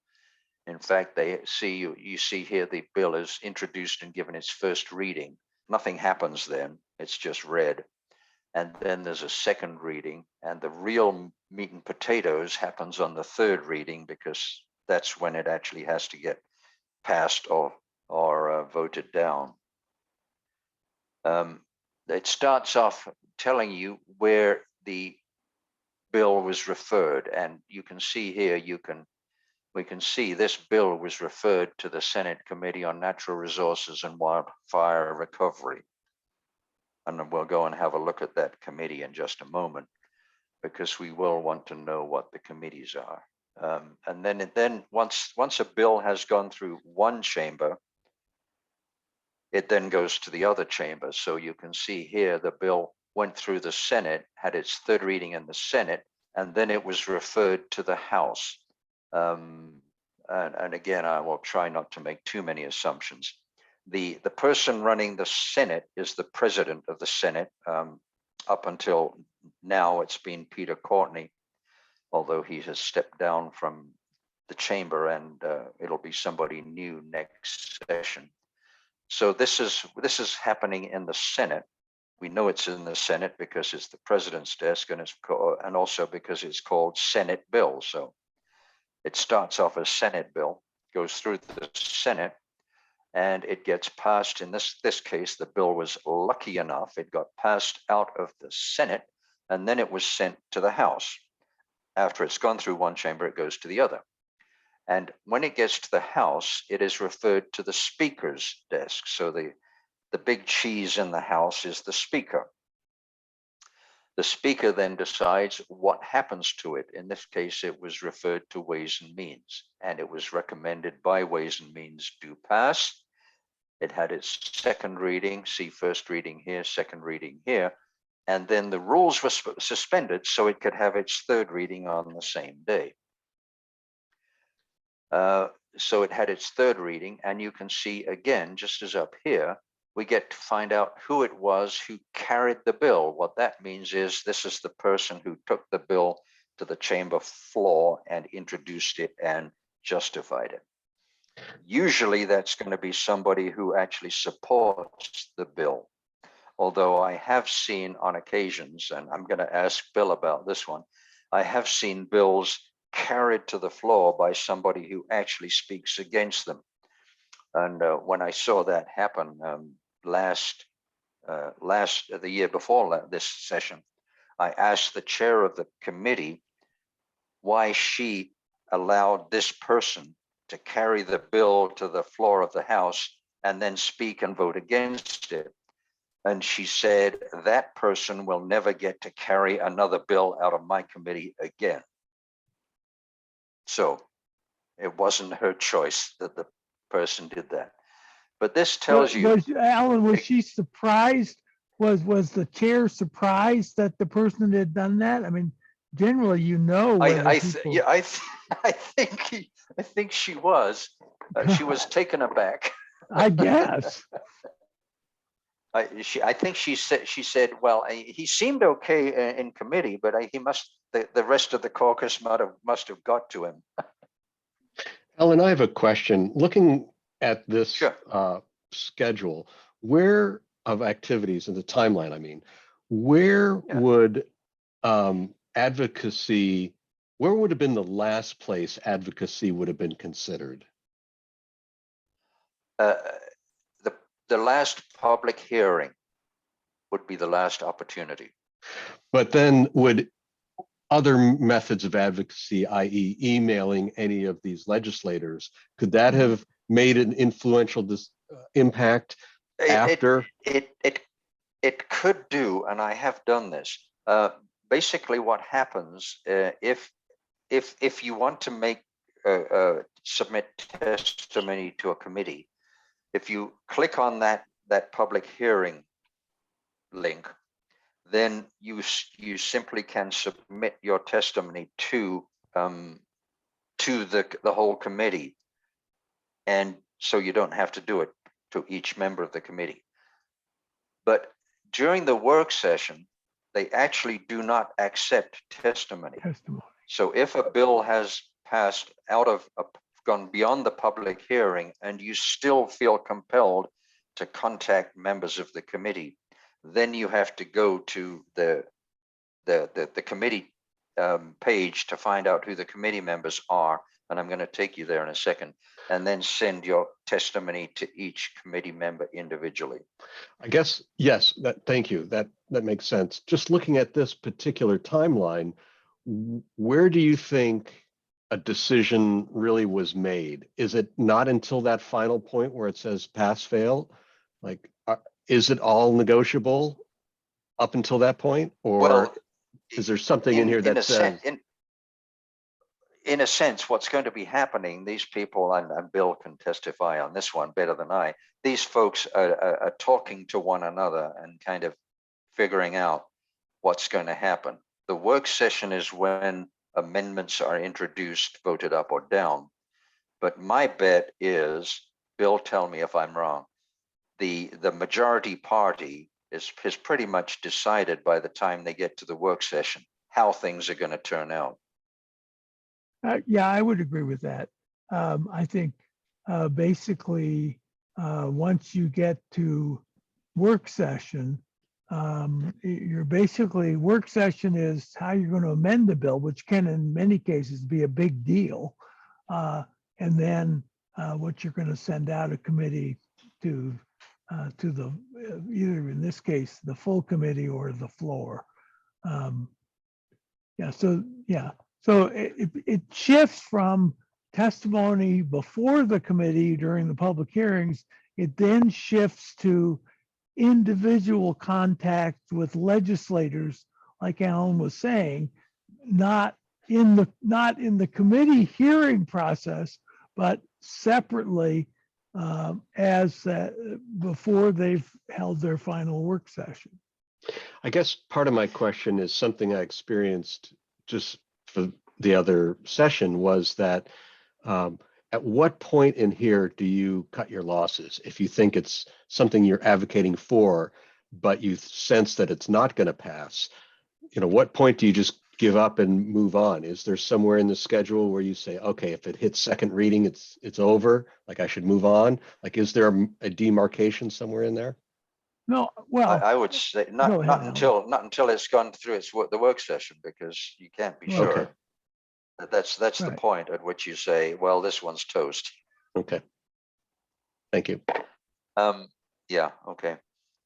In fact, you see here the bill is introduced and given its first reading. Nothing happens then, it's just read. And then there's a second reading, and the real meat and potatoes happens on the third reading, because that's when it actually has to get passed or voted down. It starts off telling you where the bill was referred, and you can see here, we can see this bill was referred to the Senate Committee on Natural Resources and Wildfire Recovery. And we'll go and have a look at that committee in just a moment, because we will want to know what the committees are. And then once a bill has gone through one chamber, it then goes to the other chamber. So you can see here, the bill went through the Senate, had its third reading in the Senate, and then it was referred to the House. And again, I will try not to make too many assumptions. The person running the Senate is the president of the Senate. Up until now, it's been Peter Courtney, although he has stepped down from the chamber, and it'll be somebody new next session. So this is happening in the Senate. We know it's in the Senate because it's the president's desk, and also because it's called Senate bill. So it starts off as Senate bill, goes through the Senate, and it gets passed. In this case, the bill was lucky enough, it got passed out of the Senate, and then it was sent to the House. After it's gone through one chamber, it goes to the other. And when it gets to the House, it is referred to the Speaker's desk. So the big cheese in the House is the Speaker. The Speaker then decides what happens to it. In this case, it was referred to Ways and Means, and it was recommended by Ways and Means to pass. It had its second reading, see first reading here, second reading here, and then the rules were suspended so it could have its third reading on the same day. So it had its third reading, and you can see again, just as up here, we get to find out who it was who carried the bill. What that means is this is the person who took the bill to the chamber floor and introduced it and justified it. Usually that's going to be somebody who actually supports the bill. Although I have seen on occasions, and I'm going to ask Bill about this one, I have seen bills carried to the floor by somebody who actually speaks against them. And when I saw that happen the year before this session, I asked the chair of the committee why she allowed this person to carry the bill to the floor of the House and then speak and vote against it. And she said, that person will never get to carry another bill out of my committee again. So it wasn't her choice that the person did that. But this tells you, Alan, was she surprised? Was the chair surprised that the person had done that? I mean, generally, I think she was. She was taken aback. I guess. I think she said, well, he seemed okay in committee, but the rest of the caucus must have got to him. Ellen, I have a question. Looking at this Sure. Schedule, where of activities in the timeline, I mean, where Yeah. would advocacy, where would have been the last place advocacy would have been considered? The last public hearing would be the last opportunity. But then would other methods of advocacy, i.e. emailing any of these legislators, could that have made an influential impact after? It could do, and I have done this. Basically what happens if you want to make submit testimony to a committee, if you click on that public hearing link, then you simply can submit your testimony to the whole committee, and so you don't have to do it to each member of the committee. But during the work session, they actually do not accept testimony. So if a bill has passed gone beyond the public hearing and you still feel compelled to contact members of the committee, then you have to go to the committee page to find out who the committee members are. And I'm going to take you there in a second, and then send your testimony to each committee member individually. I guess, yes, thank you. That makes sense. Just looking at this particular timeline, where do you think a decision really was made? Is it not until that final point where it says pass, fail? Like, is it all negotiable up until that point? Or is there something in here that says? In a sense, what's going to be happening, these people, and Bill can testify on this one better than I, these folks are talking to one another and kind of figuring out what's going to happen. The work session is when amendments are introduced, voted up or down. But my bet is, Bill, tell me if I'm wrong, the majority party has pretty much decided by the time they get to the work session how things are going to turn out. Yeah, I would agree with that. I think basically once you get to work session, you're basically, work session is how you're going to amend the bill, which can in many cases be a big deal. And then what you're going to send out a committee to the, either in this case, the full committee or the floor. So it shifts from testimony before the committee during the public hearings. It then shifts to individual contact with legislators, like Alan was saying, not in the committee hearing process, but separately before they've held their final work session. I guess part of my question is something I experienced just for the other session, was that at what point in here do you cut your losses? If you think it's something you're advocating for, but you sense that it's not going to pass, what point do you just give up and move on? Is there somewhere in the schedule where you say, okay, if it hits second reading, it's over, like I should move on? Like, is there a demarcation somewhere in there? No, well, I would say go not, ahead, not Alan. until it's gone through the work session, because you can't be Right. sure. Okay. That's the Right. point at which you say, well, this one's toast. Okay. Thank you. Yeah, okay.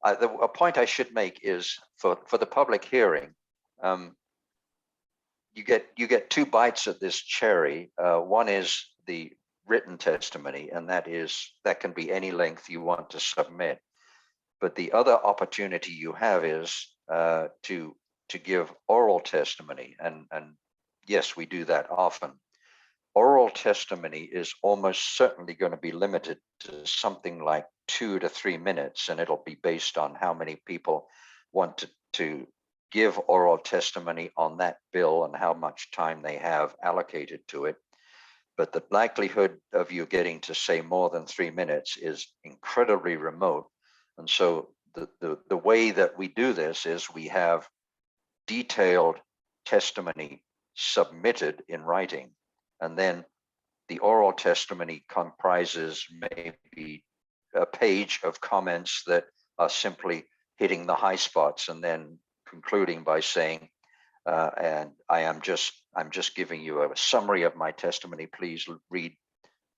A point I should make is for the public hearing, you get two bites at this cherry. One is the written testimony, and that can be any length you want to submit. But the other opportunity you have is to give oral testimony, and yes, we do that often. Oral testimony is almost certainly going to be limited to something like 2 to 3 minutes, and it'll be based on how many people want to give oral testimony on that bill and how much time they have allocated to it. But the likelihood of you getting to say more than 3 minutes is incredibly remote. And so the way that we do this is we have detailed testimony submitted in writing, and then the oral testimony comprises maybe a page of comments that are simply hitting the high spots and then concluding by saying, and I'm just giving you a summary of my testimony. Please read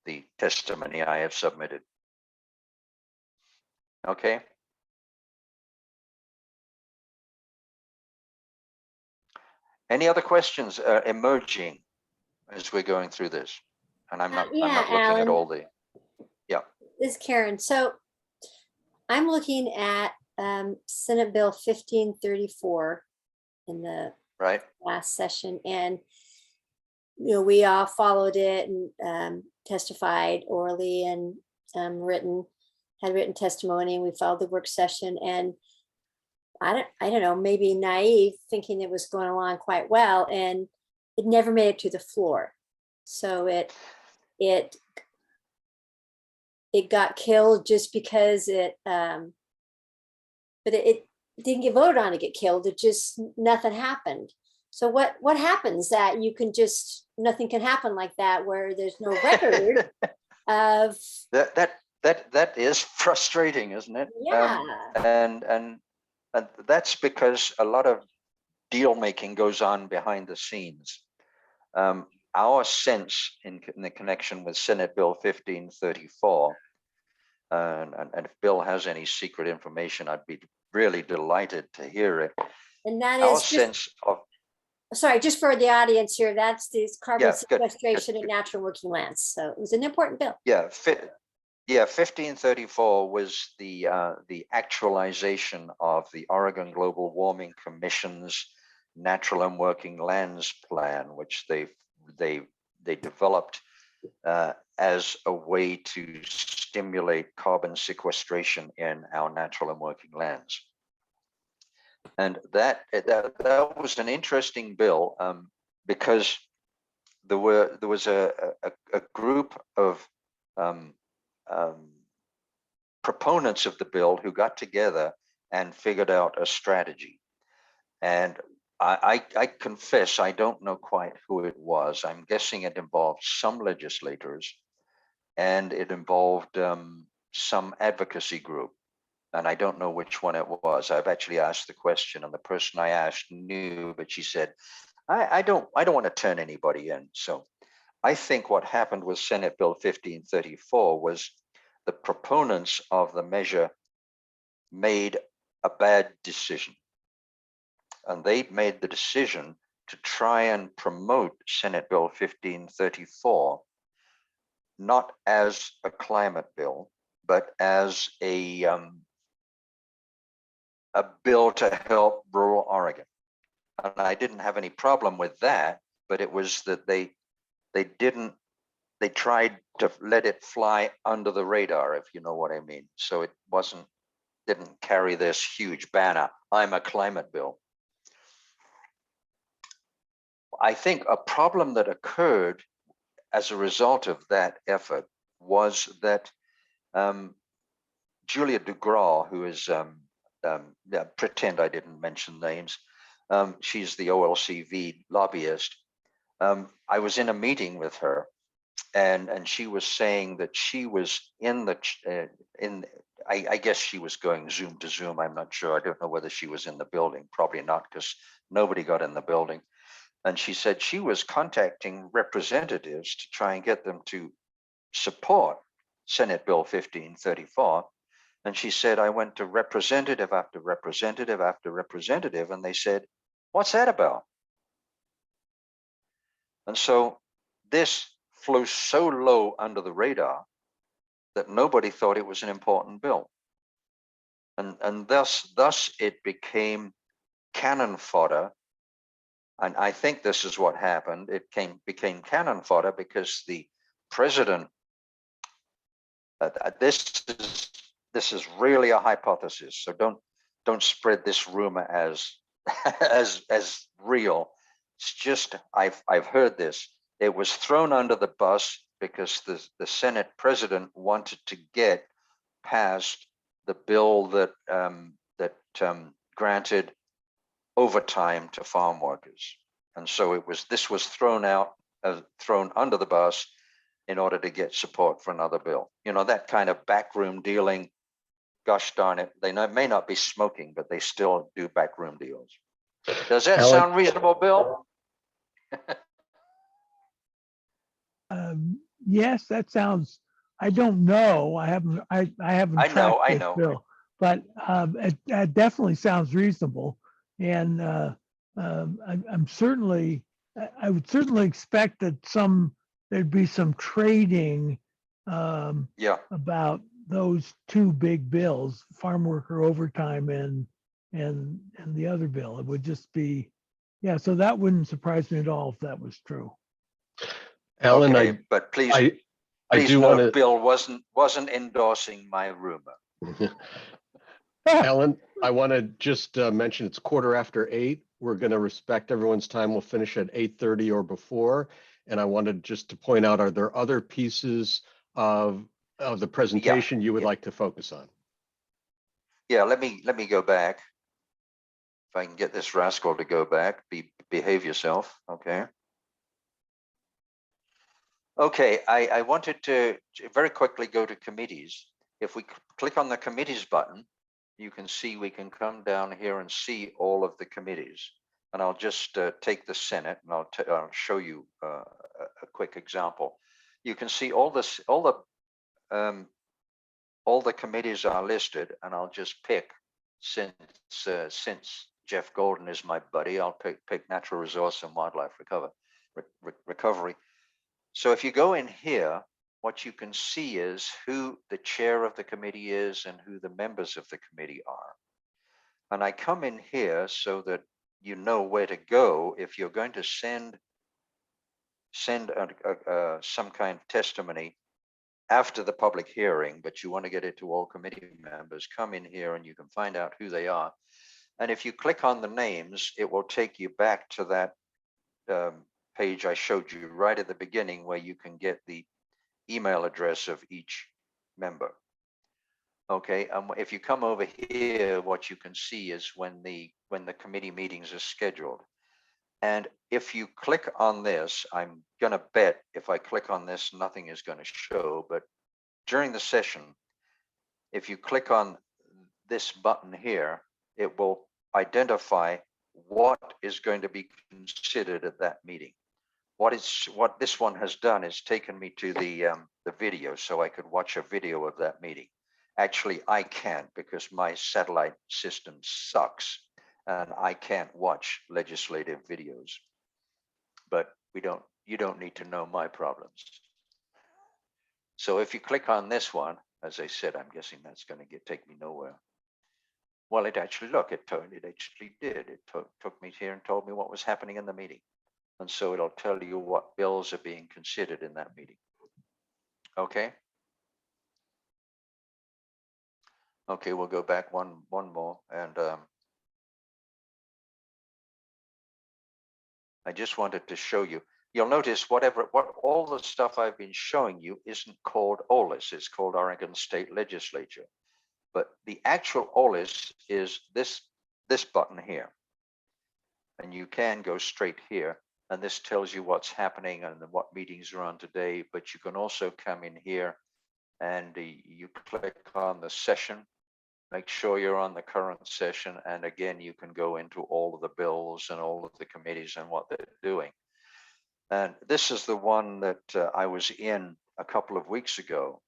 the testimony I have submitted. Okay. Any other questions emerging as we're going through this? And I'm not Yeah, looking at Alan. all the. Yeah. This is Karen. So I'm looking at Senate Bill 1534 in the Right. last session, and we all followed it and testified orally and had written testimony, and we followed the work session. And I don't know, maybe naive, thinking it was going along quite well, and it never made it to the floor. So it got killed just because but it didn't get voted on to get killed. It just, nothing happened. So what happens that you can just, nothing can happen like that, where there's no record of that is frustrating, isn't it? Yeah. And that's because a lot of deal making goes on behind the scenes. Our sense in the connection with Senate Bill 1534, and if Bill has any secret information, I'd be really delighted to hear it. And that Our is just, sense of, sorry, just for the audience here, that's the carbon Yeah, good, sequestration good, in natural working lands. So it was an important bill. yeah, 1534 was the actualization of the Oregon Global Warming Commission's Natural and Working Lands Plan, which they developed as a way to stimulate carbon sequestration in our natural and working lands. And that was an interesting bill because there was a group of proponents of the bill who got together and figured out a strategy. And I confess, I don't know quite who it was. I'm guessing it involved some legislators, and it involved some advocacy group. And I don't know which one it was. I've actually asked the question, and the person I asked knew, but she said, I don't want to turn anybody in. So I think what happened with Senate Bill 1534 was the proponents of the measure made a bad decision. And they made the decision to try and promote Senate Bill 1534, not as a climate bill, but as a bill to help rural Oregon. And I didn't have any problem with that, but it was that they tried to let it fly under the radar, if you know what I mean. So it didn't carry this huge banner, I'm a climate bill. I think a problem that occurred as a result of that effort was that Julia DeGraw, who is, pretend I didn't mention names, She's the OLCV lobbyist. I was in a meeting with her, and she was saying that she was in the I guess she was going Zoom to Zoom. I'm not sure. I don't know whether she was in the building. Probably not, because nobody got in the building. And she said she was contacting representatives to try and get them to support Senate Bill 1534. And she said, I went to representative after representative after representative, and they said, what's that about? And so this flew so low under the radar that nobody thought it was an important bill. And thus it became cannon fodder. And I think this is what happened. It became cannon fodder because the president, this is really a hypothesis. So don't spread this rumor as as real. It's just I've heard this. It was thrown under the bus because the Senate president wanted to get past the bill that granted overtime to farm workers, and so this was thrown under the bus in order to get support for another bill. You know, that kind of backroom dealing. Gosh darn it, they may not be smoking, but they still do backroom deals. Does that Alan? sound reasonable, Bill? Yes, that sounds, I don't know. I haven't I tracked know. this bill, but it definitely sounds reasonable. And I'm certainly, I would certainly expect that there'd be some trading Yeah. about those two big bills, farm worker overtime and the other bill. It would just be, yeah, so that wouldn't surprise me at all if that was true. Alan, Okay, but please I do note, want to. Bill wasn't endorsing my rumor. Alan, I want to just mention it's 8:15. We're going to respect everyone's time. We'll finish at 8:30 or before. And I wanted just to point out, are there other pieces of the presentation you would like to focus on? Yeah, let me go back. If I can get this rascal to go back, behave yourself, okay? Okay, I wanted to very quickly go to committees. If we click on the committees button, you can see we can come down here and see all of the committees. And I'll just take the Senate, and I'll show you a quick example. You can see all the committees are listed, and I'll just pick, since Jeff Golden is my buddy, I'll pick Natural Resource and Wildlife Recovery. So if you go in here, what you can see is who the chair of the committee is and who the members of the committee are. And I come in here so that you know where to go if you're going to send some kind of testimony after the public hearing, but you want to get it to all committee members. Come in here and you can find out who they are. And if you click on the names, it will take you back to that page I showed you right at the beginning, where you can get the email address of each member. Okay, if you come over here, what you can see is when the committee meetings are scheduled. And if you click on this, I'm gonna bet if I click on this, nothing is going to show. But during the session, if you click on this button here, it will identify what is going to be considered at that meeting. What this one has done is taken me to the video, so I could watch a video of that meeting. Actually, I can't, because my satellite system sucks and I can't watch legislative videos. But you don't need to know my problems. So if you click on this one, as I said, I'm guessing that's going to take me nowhere. Well, it actually, look, it actually did. It took me here and told me what was happening in the meeting. And so it'll tell you what bills are being considered in that meeting. Okay. Okay, we'll go back one more, and I just wanted to show you. You'll notice what all the stuff I've been showing you isn't called OLIS. It's called Oregon State Legislature. But the actual OLIS is this button here. and you can go straight here. And this tells you what's happening and what meetings are on today. But you can also come in here and you click on the session. Make sure you're on the current session. And again, you can go into all of the bills and all of the committees and what they're doing. And this is the one that I was in a couple of weeks ago.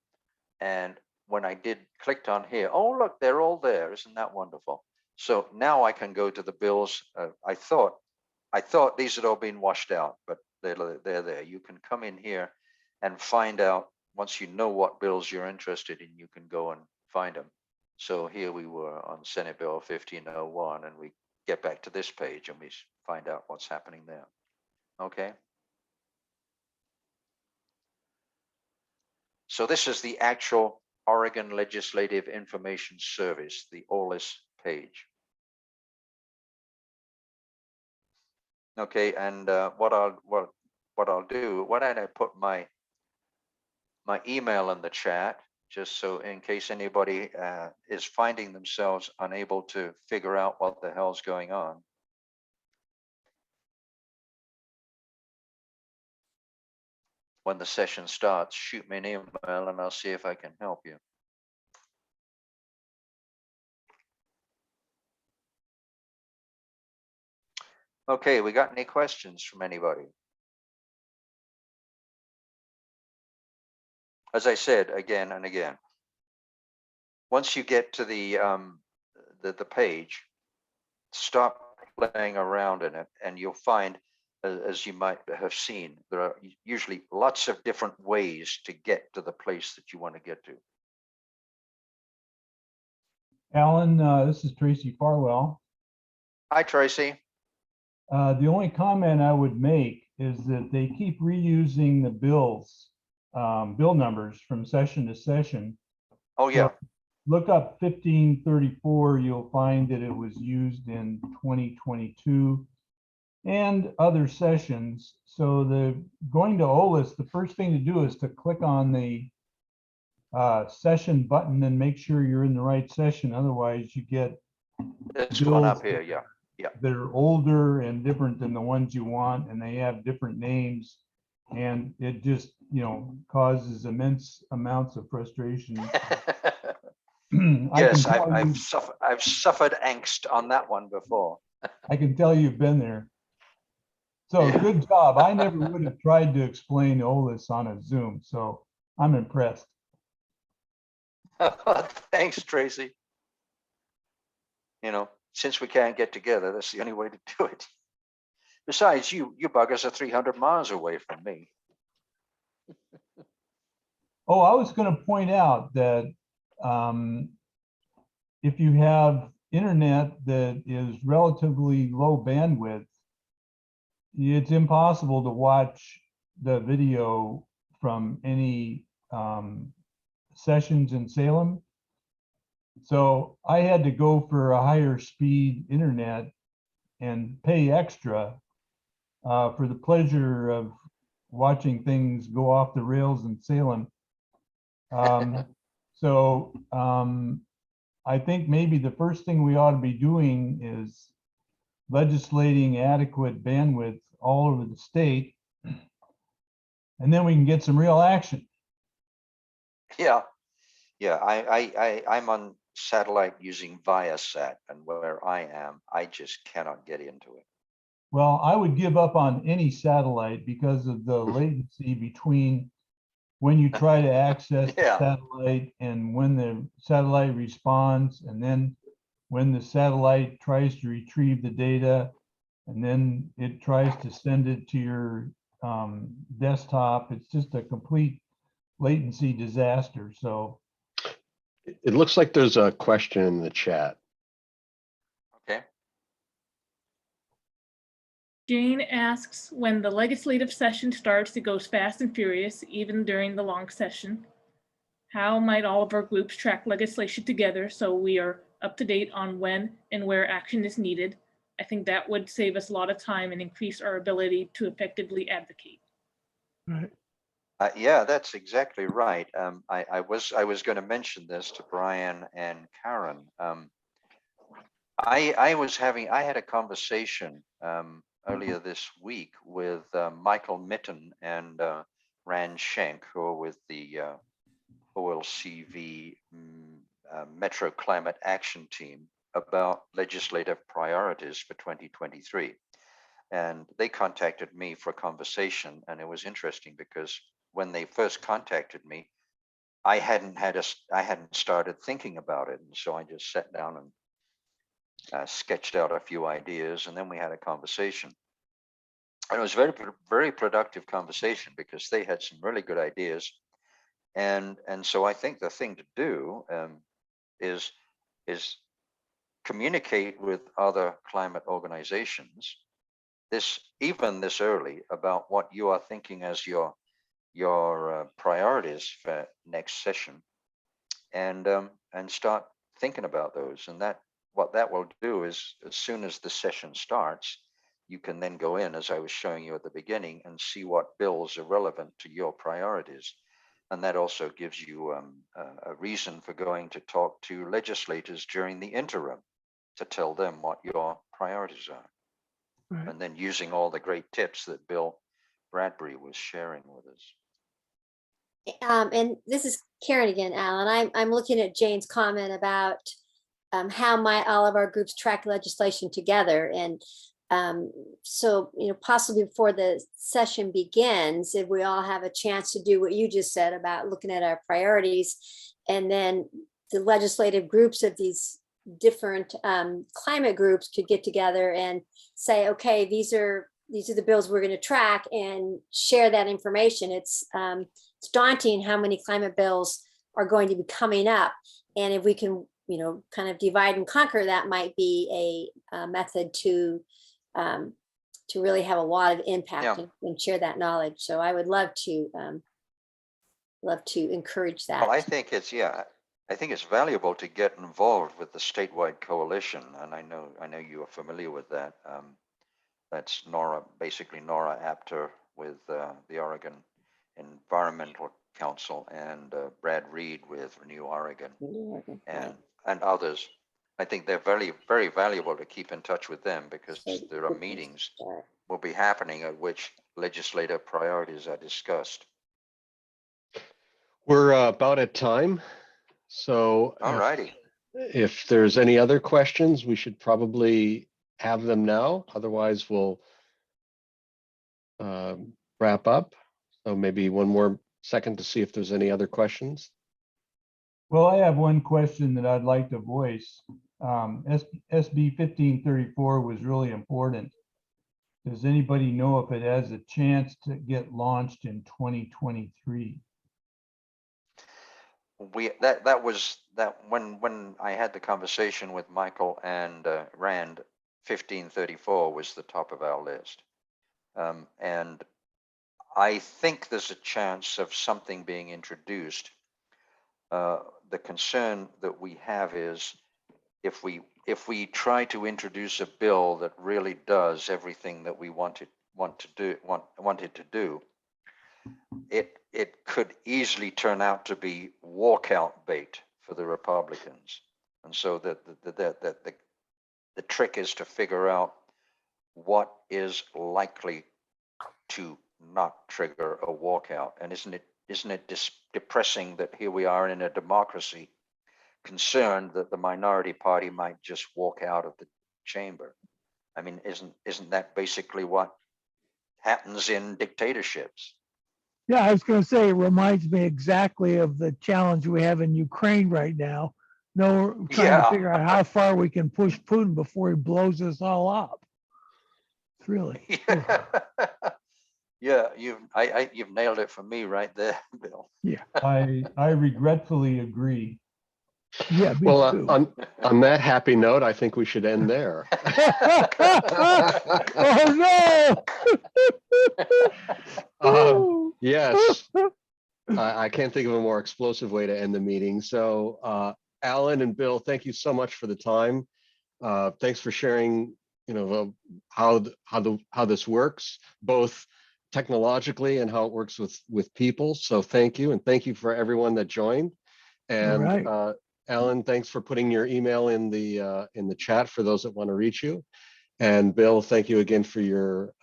And when I clicked on here, oh, look, they're all there. Isn't that wonderful? So now I can go to the bills. I thought these had all been washed out, but they're there. You can come in here and find out, once you know what bills you're interested in, you can go and find them. So here we were on Senate Bill 1501, and we get back to this page and we find out what's happening there. Okay. So this is the actual Oregon Legislative Information Service, the OLIS page. Okay, and what I'll do, why don't I put my email in the chat, just so in case anybody is finding themselves unable to figure out what the hell's going on. When the session starts, shoot me an email and I'll see if I can help you. Okay, we got any questions from anybody? As I said again and again, once you get to the page, stop playing around in it, and you'll find, as you might have seen, there are usually lots of different ways to get to the place that you want to get to. Alan, this is Tracy Farwell. Hi, Tracy. The only comment I would make is that they keep reusing the bills, bill numbers from session to session. Oh, yeah. So look up 1534, you'll find that it was used in 2022 and other sessions. So going to OLIS, the first thing to do is to click on the session button and make sure you're in the right session. Otherwise, you get This one up here, yeah. They're older and different than the ones you want, and they have different names, and it just, causes immense amounts of frustration. Yes, I've suffered angst on that one before. I can tell you've been there. So Yeah. Good job. I never would have tried to explain OLIS on a Zoom, so I'm impressed. Thanks, Tracy. Since we can't get together, that's the only way to do it. Besides, you buggers are 300 miles away from me. Oh, I was going to point out that if you have internet that is relatively low bandwidth, it's impossible to watch the video from any sessions in Salem. So I had to go for a higher speed internet and pay extra for the pleasure of watching things go off the rails in Salem. I think maybe the first thing we ought to be doing is legislating adequate bandwidth all over the state, and then we can get some real action. Yeah, I'm on satellite using Viasat, and where I am, I just cannot get into it. Well, I would give up on any satellite because of the latency between when you try to access the satellite and when the satellite responds, and then when the satellite tries to retrieve the data, and then it tries to send it to your desktop. It's just a complete latency disaster. So it looks like there's a question in the chat. Okay. Jane asks, when the legislative session starts, it goes fast and furious, even during the long session. How might all of our groups track legislation together so we are up to date on when and where action is needed? I think that would save us a lot of time and increase our ability to effectively advocate. Right. Yeah, that's exactly right. I was going to mention this to Brian and Karen. I had a conversation earlier this week with Michael Mitten and Rand Schenk, who are with the OLCV Metro Climate Action Team, about legislative priorities for 2023. And they contacted me for a conversation, and it was interesting because when they first contacted me, I hadn't started thinking about it, and so I just sat down and sketched out a few ideas, and then we had a conversation. And it was very productive conversation because they had some really good ideas, and so I think the thing to do is communicate with other climate organizations even this early about what you are thinking as your priorities for next session, and start thinking about those. And what that will do is, as soon as the session starts, you can then go in, as I was showing you at the beginning, and see what bills are relevant to your priorities. And that also gives you a reason for going to talk to legislators during the interim to tell them what your priorities are. Right. And then using all the great tips that Bill Bradbury was sharing with us. And this is Karen again, Alan. I'm looking at Jane's comment about how might all of our groups track legislation together. And so, possibly before the session begins, if we all have a chance to do what you just said about looking at our priorities, and then the legislative groups of these different climate groups could get together and say, okay, these are the bills we're going to track, and share that information. It's daunting how many climate bills are going to be coming up, and if we can, kind of divide and conquer, that might be a method to really have a lot of impact, and share that knowledge. So I would love to encourage that. Well, I think it's valuable to get involved with the statewide coalition, and I know you are familiar with that. That's basically Nora Apter with the Oregon Environmental Council, and Brad Reed with Renew Oregon, and others. I think they're very, very valuable to keep in touch with them, because there are meetings will be happening at which legislative priorities are discussed. We're about at time. So all righty. If there's any other questions, we should probably have them now. Otherwise, we'll wrap up. So maybe one more second to see if there's any other questions. Well, I have one question that I'd like to voice. SB 1534 was really important. Does anybody know if it has a chance to get launched in 2023? That was when I had the conversation with Michael and Rand, 1534 was the top of our list, and I think there's a chance of something being introduced. The concern that we have is if we try to introduce a bill that really does everything that we wanted to do, it could easily turn out to be walkout bait for the Republicans. And so the trick is to figure out what is likely to not trigger a walkout. And isn't it depressing that here we are in a democracy, concerned that the minority party might just walk out of the chamber? I mean, isn't that basically what happens in dictatorships? Yeah, I was going to say, it reminds me exactly of the challenge we have in Ukraine right now. No, trying to figure out how far we can push Putin before he blows us all up. It's really. Yeah, you've nailed it for me right there, Bill. Yeah. I regretfully agree. Yeah. Well, on that happy note, I think we should end there. Oh no! Yes, I can't think of a more explosive way to end the meeting. So, Alan and Bill, thank you so much for the time. Thanks for sharing, how this works, both technologically and how it works with people. So thank you, and thank you for everyone that joined. And Ellen, thanks for putting your email in the chat for those that want to reach you. And Bill, thank you again for your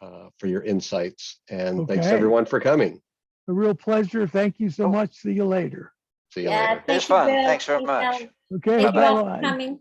insights. And thanks Okay. everyone for coming. A real pleasure. Thank you so Cool. much. See you later. See you Yeah, later. It was thank you, fun. Bill. Thanks very much. Ellen. Okay, Thank you all for bye-bye. coming.